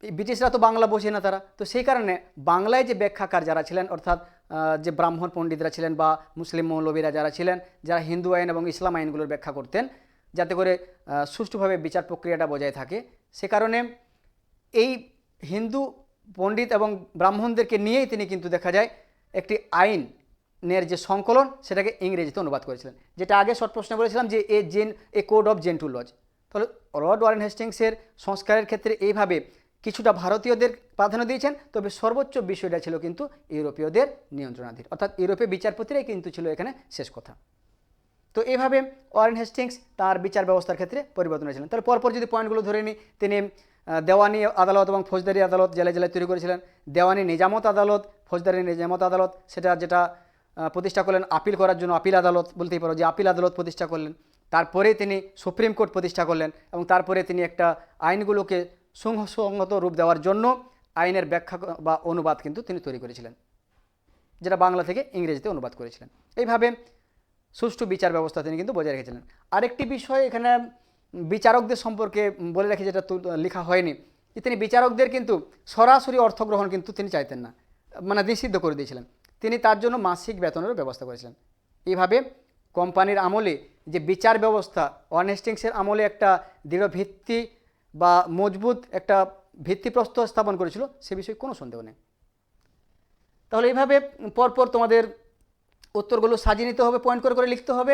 ব্রিটিশরা তো বাংলা বোঝে না তারা, তো সেই কারণে বাংলায় যে ব্যাখ্যাকার যারা ছিলেন অর্থাৎ যে ব্রাহ্মণ পণ্ডিতরা ছিলেন বা মুসলিম মৌলবীরা যারা ছিলেন, যারা হিন্দু আইন এবং ইসলাম আইনগুলোর ব্যাখ্যা করতেন যাতে করে সুষ্ঠুভাবে বিচার প্রক্রিয়াটা বজায় থাকে, সে কারণে এই হিন্দু পণ্ডিত এবং ব্রাহ্মণদেরকে নিয়েই তিনি কিন্তু দেখা যায় একটি আইনের যে সংকলন সেটাকে ইংরেজিতে অনুবাদ করেছিলেন, যেটা আগে শর্ট প্রশ্নে বলেছিলাম যে এ কোড অফ জেন্টু লজ। তাহলে লর্ড ওয়ারেন হেস্টিংসের সংস্কারের ক্ষেত্রে এইভাবে কিছুটা ভারতীয়দের প্রাধান্য দিয়েছেন, তবে সর্বোচ্চ বিষয়টা ছিল কিন্তু ইউরোপীয়দের নিয়ন্ত্রণাধীন, অর্থাৎ ইউরোপীয় বিচারপতিরাই কিন্তু ছিল এখানে শেষ কথা। তো এইভাবে ওয়ারেন হেস্টিংস তার বিচার ব্যবস্থার ক্ষেত্রে পরিবর্তন হয়েছিলেন। তাহলে পরপর যদি পয়েন্টগুলো ধরে নিই, তিনি দেওয়ানি আদালত এবং ফৌজদারি আদালত জেলায় জেলায় তৈরি করেছিলেন। দেওয়ানি নিজামত আদালত, ফৌজদারি নিজামত আদালত যেটা প্রতিষ্ঠা করলেন আপিল করার জন্য, আপিল আদালত বলতেই পারো যে আপিল আদালত প্রতিষ্ঠা করলেন। তারপরে তিনি সুপ্রিম কোর্ট প্রতিষ্ঠা করলেন এবং তারপরে তিনি একটা আইনগুলোকে সুসংহত রূপ দেওয়ার জন্য আইনের ব্যাখ্যা বা অনুবাদ কিন্তু তিনি তৈরি করেছিলেন, যেটা বাংলা থেকে ইংরেজিতে অনুবাদ করেছিলেন। এইভাবে সুষ্ঠু বিচার ব্যবস্থা তিনি কিন্তু বজায় রেখেছিলেন। আরেকটি বিষয় এখানে বিচারকদের সম্পর্কে বলে রাখি, যেটা লেখা হয়নি, যে তিনি বিচারকদের কিন্তু সরাসরি অর্থ গ্রহণ কিন্তু তিনি চাইতেন না, মানে নিষিদ্ধ করে দিয়েছিলেন। তিনি তার জন্য মাসিক বেতনেরও ব্যবস্থা করেছিলেন। এইভাবে কোম্পানির আমলে যে বিচার ব্যবস্থা ওয়ারেন হেস্টিংসের আমলে একটা দৃঢ় ভিত্তি বা মজবুত একটা ভিত্তিপ্রস্তর স্থাপন করেছিল, সে বিষয়ে কোনো সন্দেহ নেই। তাহলে এইভাবে পরপর তোমাদের উত্তরগুলো সাজিয়ে নিতে হবে, পয়েন্ট করে করে লিখতে হবে।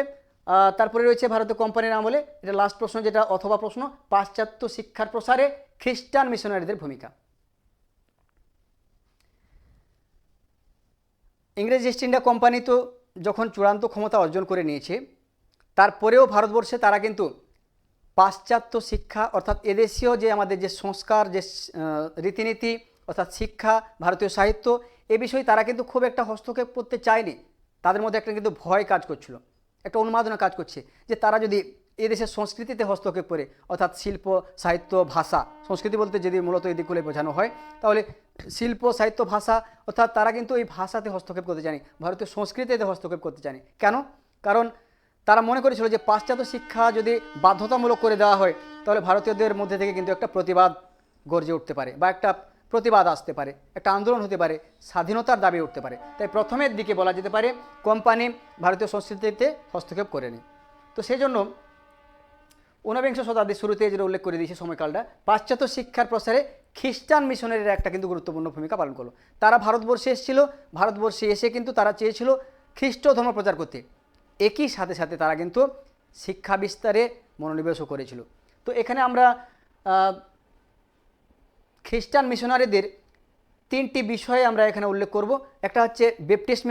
তারপরে রয়েছে ভারতীয় কোম্পানির আমলে, এটা লাস্ট প্রশ্ন, যেটা অথবা প্রশ্ন, পাশ্চাত্য শিক্ষার প্রসারে খ্রিস্টান মিশনারিদের ভূমিকা। ইংরেজ ইস্ট ইন্ডিয়া কোম্পানি তো যখন চূড়ান্ত ক্ষমতা অর্জন করে নিয়েছে, তারপরেও ভারতবর্ষে তারা কিন্তু পাশ্চাত্য শিক্ষা অর্থাৎ এদেশীয় যে আমাদের যে সংস্কার, যে রীতিনীতি অর্থাৎ শিক্ষা, ভারতীয় সাহিত্য, এ বিষয়ে তারা কিন্তু খুব একটা হস্তক্ষেপ করতে চায়নি। তাদের মধ্যে একটা কিন্তু ভয় কাজ করছিল, একটা উন্মাদনা কাজ করছে যে তারা যদি এদেশের সংস্কৃতিতে হস্তক্ষেপ করে, অর্থাৎ শিল্প, সাহিত্য, ভাষা, সংস্কৃতি বলতে যদি মূলত এই দিকগুলো বোঝানো হয়, তাহলে শিল্প, সাহিত্য, ভাষা, অর্থাৎ তারা কিন্তু এই ভাষাতে হস্তক্ষেপ করতে চায়নি, ভারতীয় সংস্কৃতিতে হস্তক্ষেপ করতে চায়নি। কেন? কারণ তারা মনে করেছিল যে পাশ্চাত্য শিক্ষা যদি বাধ্যতামূলক করে দেওয়া হয় তাহলে ভারতীয়দের মধ্যে থেকে কিন্তু একটা প্রতিবাদ গর্জে উঠতে পারে বা একটা প্রতিবাদ আসতে পারে, একটা আন্দোলন হতে পারে, স্বাধীনতার দাবি উঠতে পারে। তাই প্রথমের দিকে বলা যেতে পারে কোম্পানি ভারতীয় সংস্কৃতিতে হস্তক্ষেপ করেনি। তো সেই জন্য ঊনবিংশ শতাব্দীর শুরুতে যেটা উল্লেখ করে দিয়েছে সময়কালটা, পাশ্চাত্য শিক্ষার প্রসারে খ্রিস্টান মিশনারিরা একটা কিন্তু গুরুত্বপূর্ণ ভূমিকা পালন করলো। তারা ভারতবর্ষে এসেছিল, ভারতবর্ষে এসে কিন্তু তারা চেয়েছিল খ্রিস্ট ধর্ম প্রচার করতে, একই সাথে সাথে তারা কিন্তু শিক্ষা বিস্তারে মনোনিবেশও করেছিল। তো এখানে আমরা খ্রিস্টান মিশনারিদের তিনটি বিষয়ে আমরা এখানে উল্লেখ করব। একটা হচ্ছে ব্যাপটিস্ট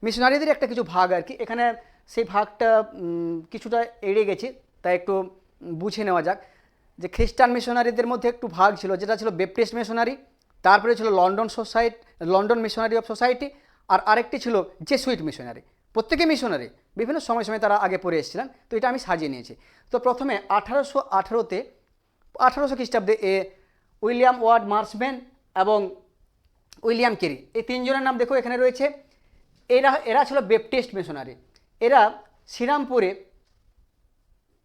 মিশনারিদের একটা কিছু ভাগ আর কি, এখানে সেই ভাগটা কিছুটা এড়িয়ে গেছি, তাই একটু বুঝে নেওয়া যাক। যে খ্রিস্টান মিশনারিদের মধ্যে একটু ভাগ ছিল, যেটা ছিল ব্যাপটিস্ট মিশনারি, তারপরে ছিল লন্ডন মিশনারি অফ সোসাইটি, আর আরেকটি ছিল জেসুইট মিশনারি। প্রত্যেকে মিশনারি, বিভিন্ন সময় সময় তারা আগে পড়ে এসেছিলেন। তো এটা আমি সাজিয়ে নিয়েছি। তো প্রথমে 1818 খ্রিস্টাব্দে উইলিয়াম ওয়ার্ড মার্সম্যান এবং উইলিয়াম কেরি, এই তিনজনের নাম দেখো এখানে রয়েছে। এরা ছিল ব্যাপটিস্ট মিশনারি। এরা শ্রীরামপুরে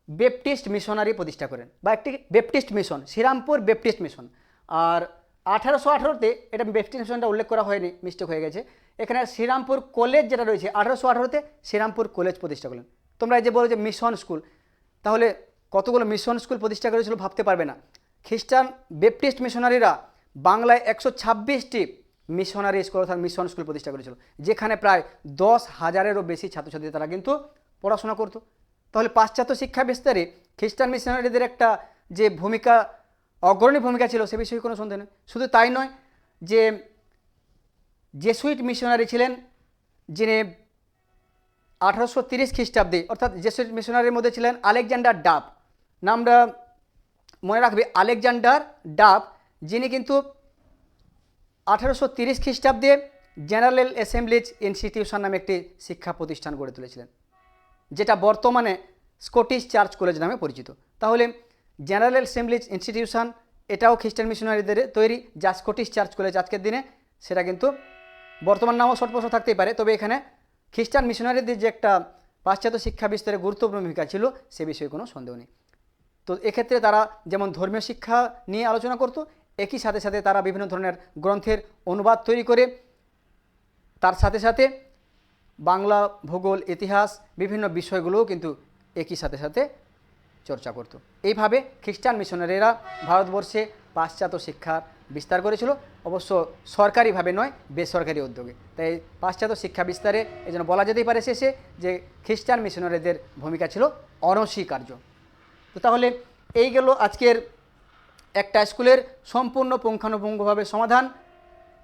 ব্যাপটিস্ট মিশনারি প্রতিষ্ঠা করেন, বা একটি Baptist mission, Serampore Baptist mission. আর 1818-তে এটা ব্যাপটিস্ট মিশনটা উল্লেখ করা হয়নি, মিস্টেক হয়ে গেছে। এখানে শ্রীরামপুর কলেজ যেটা রয়েছে, 1818-তে শ্রীরামপুর কলেজ প্রতিষ্ঠা করলেন। তোমরা যে বলো যে মিশন স্কুল, তাহলে কতগুলো মিশন স্কুল প্রতিষ্ঠা করেছিল ভাবতে পারবে না। খ্রিস্টান ব্যাপটিস্ট মিশনারিরা বাংলায় 126টি মিশনারি স্কুল অর্থাৎ মিশন স্কুল প্রতিষ্ঠা করেছিল, যেখানে প্রায় 10,000-এরও বেশি ছাত্রছাত্রী তারা কিন্তু পড়াশোনা করতো। তাহলে পাশ্চাত্য শিক্ষা বিস্তারে খ্রিস্টান মিশনারিদের একটা যে ভূমিকা, অগ্রণী ভূমিকা ছিল, সে বিষয়ে কোনো সন্দেহ নেই। শুধু তাই নয়, যে জেসুইট মিশনারি ছিলেন যিনি 1830 খ্রিস্টাব্দে, অর্থাৎ জেসুইট মিশনারির মধ্যে ছিলেন আলেকজান্ডার ডাব। নামটা মনে রাখবে, আলেকজান্ডার ডাব, যিনি কিন্তু 1830 খ্রিস্টাব্দে জেনারেল অ্যাসেম্বলিজ ইনস্টিটিউশন নামে একটি শিক্ষা প্রতিষ্ঠান গড়ে তুলেছিলেন, যেটা বর্তমানে স্কটিশ চার্চ কলেজ নামে পরিচিত। তাহলে জেনারেল অ্যাসেম্বলিজ ইনস্টিটিউশন এটাও খ্রিস্টান মিশনারিদের তৈরি, যা স্কটিশ চার্চ কলেজ আজকের দিনে, সেটা কিন্তু বর্তমান নামও শর্টপ্রশ্ন থাকতেই পারে। তবে এখানে খ্রিস্টান মিশনারিদের যে একটা পাশ্চাত্য শিক্ষা বিস্তারে গুরুত্বপূর্ণ ভূমিকা ছিল, সে বিষয়ে কোনো সন্দেহ নেই। তো এক্ষেত্রে তারা যেমন ধর্মীয় শিক্ষা নিয়ে আলোচনা করতো, একই সাথে সাথে তারা বিভিন্ন ধরনের গ্রন্থের অনুবাদ তৈরি করে, তার সাথে সাথে বাংলা, ভূগোল, ইতিহাস বিভিন্ন বিষয়গুলোও কিন্তু একই সাথে সাথে চর্চা করত। এইভাবে খ্রিস্টান মিশনারিরা ভারতবর্ষে পাশ্চাত্য শিক্ষার বিস্তার করেছিল, অবশ্য সরকারিভাবে নয়, বেসরকারি উদ্যোগে। তাই পাশ্চাত্য শিক্ষা বিস্তারে এই জন্য বলা যেতেই পারে শেষে যে খ্রিস্টান মিশনারিদের ভূমিকা ছিল অনস্বীকার্য। তো তাহলে এই গেল আজকের একটা স্কুলের সম্পূর্ণ পুঙ্খানুপুঙ্খভাবে সমাধান।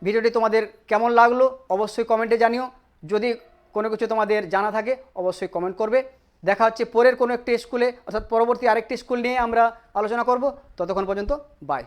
ভিডিওটি তোমাদের কেমন লাগলো অবশ্যই কমেন্টে জানিও। যদি কোনো কিছু তোমাদের জানা থাকে অবশ্যই কমেন্ট করবে। দেখা হচ্ছে পরের কোনো একটি স্কুলে, অর্থাৎ পরবর্তী আরেকটি স্কুল নিয়ে আমরা আলোচনা করব। ততক্ষণ পর্যন্ত বাই।